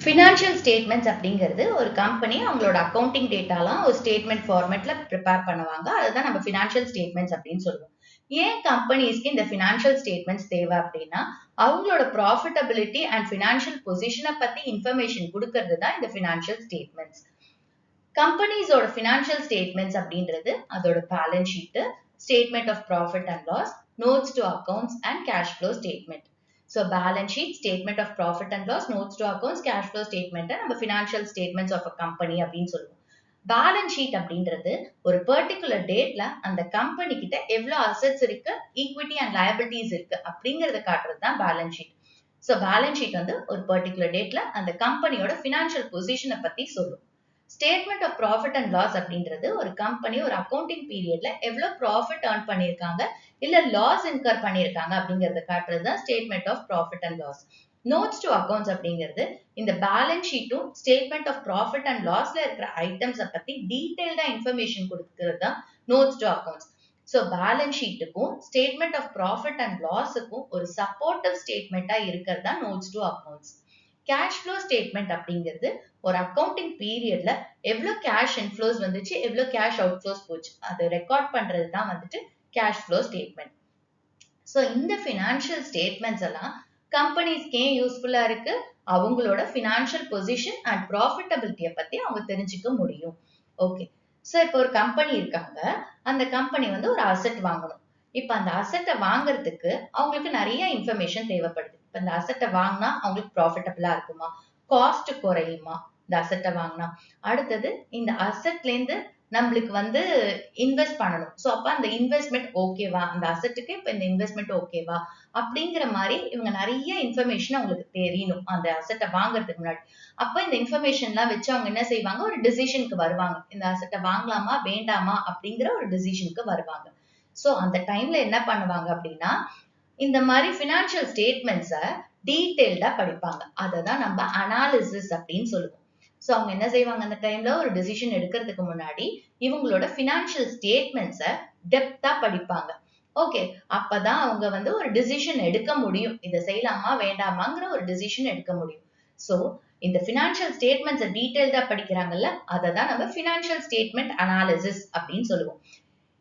Financial statements அப்படிங்கிறது ஒரு company அவங்களோட அக்கௌண்டிங் டேட்டாலாம் ஒரு ஸ்டேட்மெண்ட் ஃபார்மேட்ல ப்ரிப்பேர் பண்ணுவாங்க. அதுதான் நம்ம ஃபினான்ஷியல் ஸ்டேட்மெண்ட்ஸ் அப்படின்னு சொல்லுவோம். ஏன் கம்பெனிஸ்க்கு இந்த ஃபினான்ஷியல் ஸ்டேட்மெண்ட்ஸ் தேவை அப்படின்னா, அவங்களோட ப்ராஃபிட்டபிலிட்டி அண்ட் ஃபினான்ஷியல் பொசிஷனை பத்தி இன்ஃபர்மேஷன் கொடுக்கறது தான் இந்த ஃபினான்ஷியல் ஸ்டேட்மெண்ட்ஸ். கம்பெனிஸோட ஃபினான்ஷியல் ஸ்டேட்மெண்ட்ஸ் அப்படின்றது அதோட balance sheet, statement of profit and loss, notes to accounts and cash flow statement. So balance sheet, statement of profit and loss, notes to accounts, cash flow statement நம்ம financial statements of a company அப்படின்னு சொல்லுவோம். Balance sheet அப்படின்றது ஒரு particular டேட்ல அந்த company கிட்ட எவ்வளவு assets இருக்கு, ஈக்விட்டி அண்ட் லயபிலிட்டிஸ் இருக்கு அப்படிங்கறத காட்டுறது தான் balance sheet. So balance sheet வந்து ஒரு பர்டிகுலர் டேட்ல அந்த கம்பெனியோட ஃபினான்ஷியல் பொசிஷனை பத்தி சொல்லும். Statement of profit and loss அப்படின்றது ஒரு கம்பெனி ஒரு அக்கௌண்டிங் பீரியட்ல எவ்வளவு ப்ராஃபிட் ஏர்ன் பண்ணிருக்காங்க இல்ல லாஸ் இன்கர் பண்ணிருக்காங்க அப்படிங்கறத காட்டுறது தான் statement of profit and loss. Notes to accounts அப்படிங்கிறது இந்த பேலன்ஸ் ஷீட்டும் ஸ்டேட்மெண்ட் ஆஃப் ப்ராஃபிட் அண்ட் லாஸ்ல இருக்கிற ஐட்டம்ஸை பத்தி டீடைல்டா இன்ஃபர்மேஷன் கொடுக்கிறது தான் notes to accounts. So balance ஷீட்டுக்கும் ஸ்டேட்மெண்ட் ஆஃப் ப்ராஃபிட் அண்ட் லாஸுக்கும் ஒரு சப்போர்ட்டிவ் ஸ்டேட்மெண்டா இருக்கிறது தான் notes to accounts. Cash flow statement அப்படிங்கிறது ஒரு அக்கௌண்டிங் பீரியட்ல எவ்வளவு கேஷ் இன்ஃப்ளோஸ் வந்துச்சு, எவ்வளவு கேஷ் அவுட்ஃப்ளோஸ் போச்சு அதை ரெக்கார்ட் பண்றது தான் வந்துட்டு கேஷ் ஃப்ளோ ஸ்டேட்மெண்ட். ஸோ இந்த ஃபினான்ஷியல் ஸ்டேட்மெண்ட்ஸ் எல்லாம் கம்பெனிஸ்க்கு ஏன் யூஸ்ஃபுல்லா இருக்கு, அவங்களோட ஃபினான்ஷியல் பொசிஷன் அண்ட் ப்ராஃபிட்டபிலிட்டியை பத்தி அவங்க தெரிஞ்சுக்க முடியும். ஓகே, ஸோ இப்போ ஒரு கம்பெனி இருக்காங்க, அந்த கம்பெனி வந்து ஒரு அசெட் வாங்கணும். இப்ப அந்த அசெட்டை வாங்குறதுக்கு அவங்களுக்கு நிறைய இன்ஃபர்மேஷன் தேவைப்படுது. இப்ப இந்த அசெட்டை வாங்கினா அவங்களுக்கு ப்ராஃபிட்டபிளா இருக்குமா, காஸ்ட் குறையுமா இந்த அசெட்டை வாங்கினா, அடுத்தது இந்த அசெட்ல இருந்து நம்மளுக்கு வந்து இன்வெஸ்ட் பண்ணணும். சோ அப்ப அந்த இன்வெஸ்ட்மெண்ட் ஓகேவா, அந்த அசெட்டுக்கு இப்ப இந்த இன்வெஸ்ட்மெண்ட் ஓகேவா அப்படிங்கிற மாதிரி இவங்க நிறைய இன்ஃபர்மேஷன் அவங்களுக்கு தெரியணும் அந்த அசெட்டை வாங்குறதுக்கு முன்னாடி. அப்ப இந்த இன்ஃபர்மேஷன் எல்லாம் வச்சு அவங்க என்ன செய்வாங்க, ஒரு டிசிஷனுக்கு வருவாங்க. இந்த அசெட்டை வாங்கலாமா வேண்டாமா அப்படிங்கிற ஒரு டிசிஷனுக்கு வருவாங்க. சோ அந்த டைம்ல என்ன பண்ணுவாங்க அப்படின்னா, இந்த மாதிரி ஃபினான்ஷியல் ஸ்டேட்மெண்ட்ஸை டீடைல்டா படிப்பாங்க. அதை தான் நம்ம அனாலிசிஸ் அப்படின்னு சொல்லுவோம். சோ அவங்க என்ன செய்வாங்க, அந்த டைம்ல ஒரு டிசிஷன் எடுக்கிறதுக்கு முன்னாடி இவங்களோட ஃபினான்ஷியல் ஸ்டேட்மெண்ட்ஸை டெப்தா படிப்பாங்க. ஓகே, அப்பதான் அவங்க வந்து ஒரு டிசிஷன் எடுக்க முடியும், இதை செய்யலாமா வேண்டாமாங்கிற ஒரு டிசிஷன் எடுக்க முடியும். சோ இந்த ஃபினான்ஷியல் ஸ்டேட்மெண்ட்ஸை டீடைல்டா படிக்கிறாங்கல்ல, அதை தான் நம்ம ஃபினான்ஷியல் ஸ்டேட்மெண்ட் அனாலிசிஸ் அப்படின்னு சொல்லுவோம்.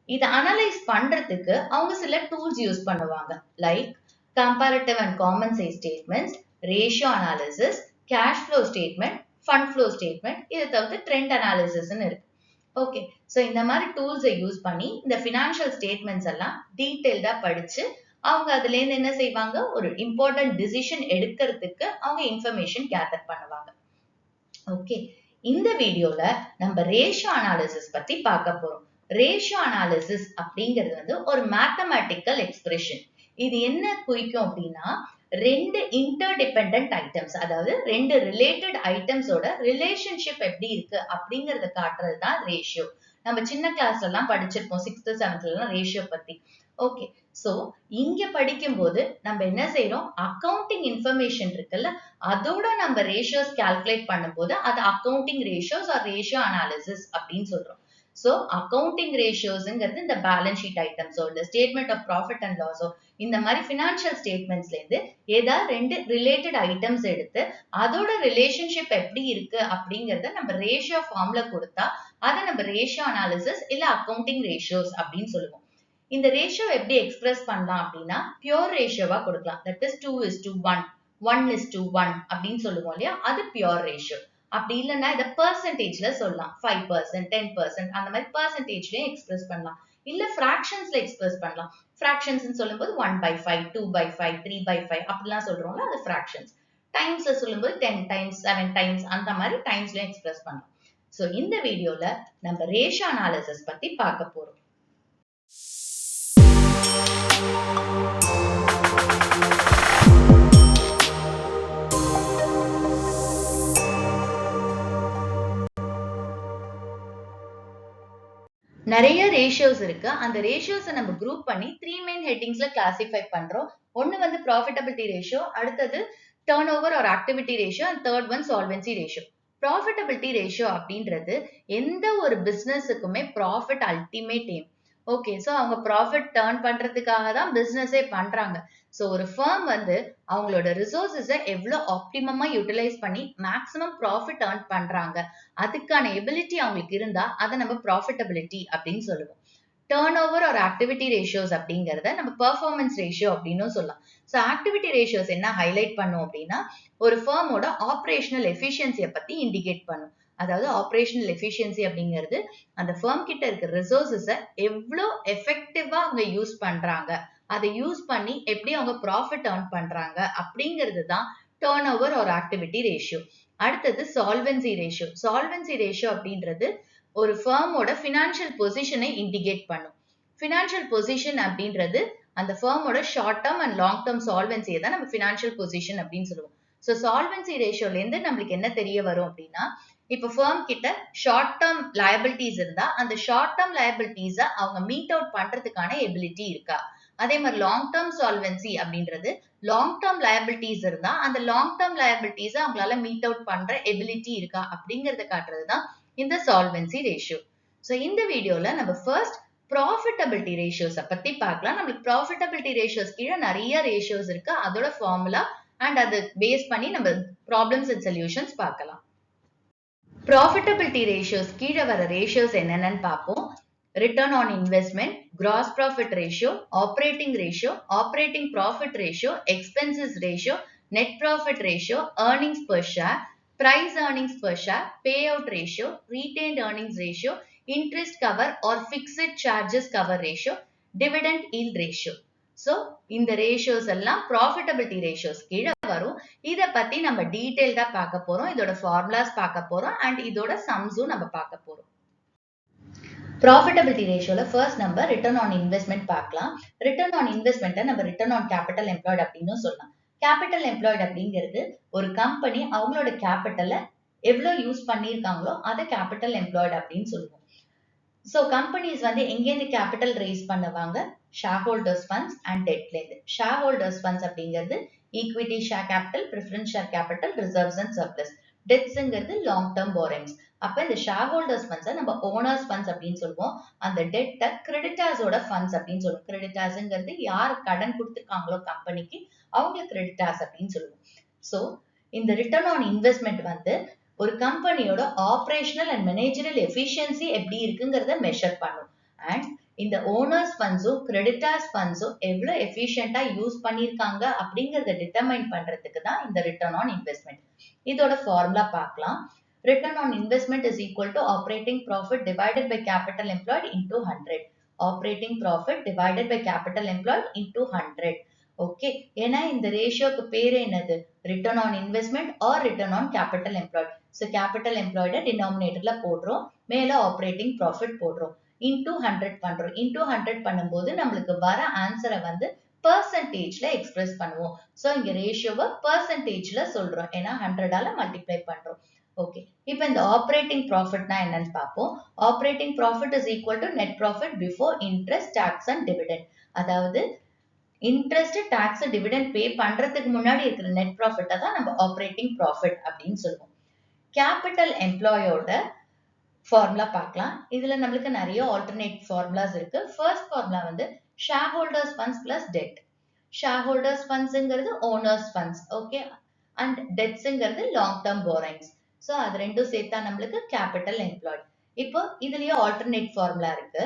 இதை அனலைஸ் பண்றதுக்கு அவங்க சில டூல்ஸ் யூஸ் பண்ணுவாங்க. Like comparative and common size statements, ratio analysis, cash flow statement, fund flow statement, இதை தவிர்த்து ட்ரெண்ட் அனாலிசிஸ்ன்னு இருக்கு. ஓகே, ஸோ இந்த மாதிரி டூல்ஸை யூஸ் பண்ணி இந்த ஃபினான்ஷியல் ஸ்டேட்மெண்ட்ஸ் எல்லாம் டீடைல்டா படிச்சு அவங்க அதுல இருந்து என்ன செய்வாங்க, ஒரு இம்பார்ட்டன்ட் டிசிஷன் எடுக்கிறதுக்கு அவங்க இன்ஃபர்மேஷன் கேதர் பண்ணுவாங்க. ஓகே, இந்த வீடியோல நம்ம ரேஷியோ அனாலிசிஸ் பத்தி பார்க்க போறோம். ரேஷியோ அனாலிசிஸ் அப்படிங்கிறது வந்து ஒரு மேத்தமேட்டிக்கல் எக்ஸ்பிரஷன். இது என்ன குறிக்கும் அப்படின்னா, ரெண்டு இன்டர்டிபெண்டன்ட் ஐட்டம்ஸ், அதாவது ரெண்டு ரிலேட்டட் ஐட்டம்ஸோட ரிலேஷன்ஷிப் எப்படி இருக்கு அப்படிங்கறத காட்டுறது தான் ரேஷியோ. நம்ம சின்ன கிளாஸ்ல எல்லாம் படிச்சிருப்போம், 6th 7th எல்லாம் ரேஷியோ பத்தி. ஓகே, சோ இங்க படிக்கும் போது நம்ம என்ன செய்யறோம், அக்கவுண்டிங் இன்ஃபர்மேஷன் இருக்குல்ல, அதோட நம்ம ரேஷியோஸ் கால்குலேட் பண்ணும்போது அது accounting ratios R ratio analysis அப்படின்னு சொல்றோம். சோ அக்கவுண்டிங் ரேஷியோஸ்ங்கிறது இந்த பேலன்ஸ் ஷீட் ஐட்டம்ஸோ இல்ல ஸ்டேட்மெண்ட் ஆஃப் ப்ராஃபிட் அண்ட் லாஸோ இந்த மாதிரி ஃபினான்ஷியல் ஸ்டேட்மெண்ட்ஸ்ல இருந்து ஏதாவது ரெண்டு ரிலேட்டட் ஐட்டம்ஸ் எடுத்து அதோட ரிலேஷன்ஷிப் எப்படி இருக்கு அப்படிங்கறத நம்ம ரேஷியோ ஃபார்ம்ல கொடுத்தா அதை நம்ம ரேஷியோ அனாலிசிஸ் இல்ல அக்கவுண்டிங் ரேஷியோஸ் அப்படின்னு சொல்லுவோம். இந்த ரேஷியோ எப்படி எக்ஸ்பிரஸ் பண்ணலாம் அப்படின்னா, பியூர் ரேஷியோவா கொடுக்கலாம். தட் இஸ் 2:1, 1:1 அப்படின்னு சொல்லுவோம் இல்லையா, அது பியூர் ரேஷியோ. அப்படி இல்லைன்னா இதை பெர்சன்டேஜ்ல சொல்லலாம், 5%, 10% அந்த மாதிரி பெர்சன்டேஜ்லயும் எக்ஸ்பிரஸ் பண்ணலாம். இல்ல ஃபிராக்ஷன்ஸ்ல எக்ஸ்பிரஸ் பண்ணலாம். ஃபிராக்ஷன்ஸ் சொல்லும்போது 1/5, 2/5, 3/5 அப்படிலாம் சொல்றோம்ல, அது ஃபிராக்ஷன்ஸ். டைம்ஸ்ல சொல்லும்போது 10 டைம்ஸ், 7 டைம்ஸ் அந்த மாதிரி டைம்ஸ்ல எக்ஸ்பிரஸ் பண்ணலாம். சோ இந்த வீடியோல நம்ம ரேஷியோ அனாலிசிஸ் பத்தி பார்க்க போறோம். நிறைய ரேஷியோஸ் இருக்கு. அந்த ரேஷியோஸை நம்ம குரூப் பண்ணி 3 மெயின் ஹெட்டிங்ஸ்ல கிளாசிஃபை பண்றோம். ஒன்னு வந்து ப்ராஃபிட்டபிலிட்டி ரேஷியோ, அடுத்தது turnover or activity ratio, and third one solvency ratio. Profitability ratio அப்படின்றது எந்த ஒரு பிசினஸுக்குமே profit ultimate aim. Okay. So அவங்க ப்ராஃபிட் டர்ன் பண்றதுக்காக தான் பிசினஸே பண்றாங்க. சோ ஒரு ஃபர்ம் வந்து அவங்களோட ரிசோர்ஸஸ எவ்ளோ ஆப்டிமமா யூட்டிலைஸ் பண்ணி மேக்ஸிமம் ப்ராஃபிட் எர்ன் பண்றாங்க. அதுக்கான எபிலிட்டி அவங்களுக்கு இருந்தா அத நம்ம ப்ராஃபிட்டபிலிட்டி அப்படின்னு சொல்லுவோம். டர்ன் ஓவர் ஒரு ஆக்டிவிட்டி ரேஷியோஸ் அப்படிங்கிறத நம்ம பெர்ஃபார்மன்ஸ் ரேஷியோ அப்படின்னும் சொல்லலாம். சோ ஆக்டிவிட்டி ரேஷியோஸ் என்ன ஹைலைட் பண்ணும் அப்படின்னா, ஒரு ஃபர்மோட ஆப்பரேஷனல் எஃபிஷியன்சிய பத்தி இண்டிகேட் பண்ணும். அதாவது ஆப்பரேஷனல் எஃபிஷியன்சி அப்படிங்கிறது அந்த ஃபர்ம் கிட்ட இருக்க ரிசோர்ஸஸ எவ்ளோ எஃபெக்டிவா அவங்க யூஸ் பண்றாங்க. அதை யூஸ் பண்ணி எப்படி அவங்க ப்ராஃபிட் earn பண்றாங்க அப்படிங்கிறது தான் டர்ன் ஓவர் ஒரு ஆக்டிவிட்டி ரேஷியோ. அடுத்தது சால்வென்சி ரேஷியோ. சால்வென்சி ரேஷியோ அப்படின்றது ஒரு ஃபர்மோட ஃபினான்ஷியல் பொசிஷனை இண்டிகேட் பண்ணும். ஃபினான்ஷியல் பொசிஷன் அப்படின்றது அந்த ஃபர்மோட short term and long term சால்வென்சியை தான் நம்ம ஃபினான்ஷியல் பொசிஷன் அப்படின்னு சொல்லுவோம். ஸோ சால்வென்சி ரேஷியோல இருந்து நம்மளுக்கு என்ன தெரிய வரும் அப்படின்னா, இப்ப ஃபர்ம் கிட்ட ஷார்ட் டேர்ம் லயபிலிட்டிஸ் இருந்தா அந்த ஷார்ட் டேர்ம் லயபிலிட்டிஸ அவங்க மீட் அவுட் பண்றதுக்கான எபிலிட்டி இருக்கா. அதே மாதிரி லாங் டேர்ம் சால்வென்சி அப்படின்றது லாங் டேர்ம் லயபிலிட்டிஸ் இருந்தா அந்த லாங் டேர்ம் லயபிலிட்டிஸ அவங்களால மீட் அவுட் பண்ற எபிலிட்டி இருக்கா அப்படிங்கறத காட்டுறதுதான் இந்த சால்வென்சி ரேஷியோ. சோ இந்த வீடியோல நம்ம ஃபர்ஸ்ட் ப்ராஃபிட்டபிலிட்டி ரேஷியோஸ் பத்தி பார்க்கலாம். நம்மளுக்கு ப்ராஃபிட்டபிலிட்டி ரேஷியோஸ் கீழே நிறைய ரேஷியோஸ் இருக்கு. அதோட ஃபார்முலா அண்ட் அது பேஸ் பண்ணி நம்ம ப்ராப்ளம்ஸ் அண்ட் சொல்யூஷன்ஸ் பார்க்கலாம். ப்ராஃபிட்டபிலிட்டி ரேஷியோஸ் கீழே வர ரேஷியோஸ் என்னென்னு பார்ப்போம். Return on investment, cross profit ratio, operating profit ratio, expenses ratio, net profit ratio, earnings per share, price earnings per share, payout ratio, retained earnings ratio, interest cover or fixed charges cover ratio, dividend yield ratio. So இந்த ratios எல்லாம் profitability ratios கீழ வரும். இத பத்தி நம்ம டீடைல்டா பார்க்க போறோம். இதோட ஃபார்முலாஸ் பார்க்க போறோம் and இதோட சம்ஸும் நம்ம பார்க்க போறோம். ப்ராஃபிட்டபிலிட்டி ரேஷியோல ஃபர்ஸ்ட் நம்ம ரிட்டர்ன் ஆன் இன்வெஸ்ட்மெண்ட் பார்க்கலாம். ரிட்டர்ன் ஆன் இன்வெஸ்ட்மெண்ட்டை நம்ம ரிட்டர்ன் ஆன் கேபிட்டல் எம்ப்ளாய்டு அப்படின்னு சொல்லலாம். கேபிட்டல் எம்ப்ளாய்டு அப்படிங்கிறது ஒரு கம்பெனி அவங்களோட கேபிட்டலை எவ்வளோ யூஸ் பண்ணியிருக்காங்களோ அதை கேபிட்டல் எம்ப்ளாய்டு அப்படின்னு சொல்லுவோம். ஸோ கம்பெனிஸ் வந்து எங்கேருந்து கேபிட்டல் ரைஸ் பண்ணுவாங்க? ஷேர் ஹோல்டர்ஸ் ஃபண்ட்ஸ் அண்ட் டெட்லேருந்து. ஷேர் ஹோல்டர்ஸ் ஃபண்ட்ஸ் அப்படிங்கிறது equity share capital, preference share capital, reserves and surplus. டெட்ஸ்ங்கிறது லாங் டேர்ம் போரிங்ஸ். அப்ப இந்த ஷேர் ஹோல்டர்ஸ் ஃபண்ட்ஸை நம்ம ஓனர்ஸ் ஃபண்ட்ஸ் அப்படின்னு சொல்லுவோம். அந்த டெட்டை கிரெடிட்டார்ஸோட ஃபண்ட்ஸ் அப்படின்னு சொல்லுவோம். கிரெடிட்டார்ஸ்ங்கிறது யார் கடன் கொடுத்துருக்காங்களோ கம்பெனிக்கு அவங்க கிரெடிட்டார்ஸ் அப்படின்னு சொல்லுவோம். ஸோ இந்த ரிட்டர்ன் ஆன் இன்வெஸ்ட்மெண்ட் வந்து ஒரு கம்பெனியோட ஆபரேஷனல் அண்ட் மேனேஜரல் எஃபிஷியன்சி எப்படி இருக்குங்கிறத மெஷர் பண்ணும். அண்ட் இந்த ஓனர்ஸ் ஃபண்ட்ஸும் கிரெடிட்டார்ஸ் ஃபண்ட்ஸும் எவ்வளவு எஃபிஷியன்டா யூஸ் பண்ணிருக்காங்க அப்படிங்கறத டிட்டர்மைன் பண்றதுக்கு தான் இந்த ரிட்டர்ன் ஆன் இன்வெஸ்ட்மெண்ட். இதோட ஃபார்முலா பார்க்கலாம். Return on investment is equal to operating profit divided by capital employed into 100. Operating profit divided by capital employed into 100. Okay. ஏன்னா இந்த ரேஷியோக்கு பேரு என்னது? Return on investment or return on capital employed. So capital employed denominatorல போடுறோம். மேல operating profit போடுறோம். Into 100 பண்றோம். Into 100 பண்ணும்போது நம்மளுக்கு வர ஆன்சரை வந்து பெர்சன்டேஜ்ல எக்ஸ்பிரஸ் பண்ணுவோம். So இங்க ரேஷியோவை பெர்சன்டேஜ்ல சொல்றோம். ஏன்னா 100ஆல மல்டிப்ளை பண்றோம். ஓகே. இப்போ இந்த ஆப்பரேட்டிங் ப்ராஃபிட்னா என்னன்னு பார்ப்போம். Operating profit is equal to net profit before interest, tax and dividend. அதாவது இன்ட்ரெஸ்ட், டாக்ஸ், டிவிடெண்ட் பே பண்றதுக்கு முன்னாடி இருக்கிற நெட் ப்ராஃபிட்டை தான் நம்ம ஆப்பரேட்டிங் ப்ராஃபிட் அப்படின்னு சொல்லுவோம். கேபிட்டல் எம்ப்ளாயோட ஃபார்முலா பார்க்கலாம். இதுல நம்மளுக்கு நிறைய ஆல்டர்னேட் ஃபார்முலாஸ் இருக்கு. ஃபர்ஸ்ட் ஃபார்முலா வந்து share holders funds plus debt. Share holders ஃபண்ட்ஸ்ங்கிறது ஓனர்ஸ் ஃபண்ட்ஸ். ஓகே. அண்ட் டெட்ஸ்ங்கிறது லாங் டேர்ம் போரிங்ஸ். சோ அது ரெண்டும் சேர்த்தா நம்மளுக்கு கேபிட்டல் எம்ப்ளாய்ட். இப்போ இதுலயே ஆல்டர்னேட் ஃபார்முலா இருக்கு.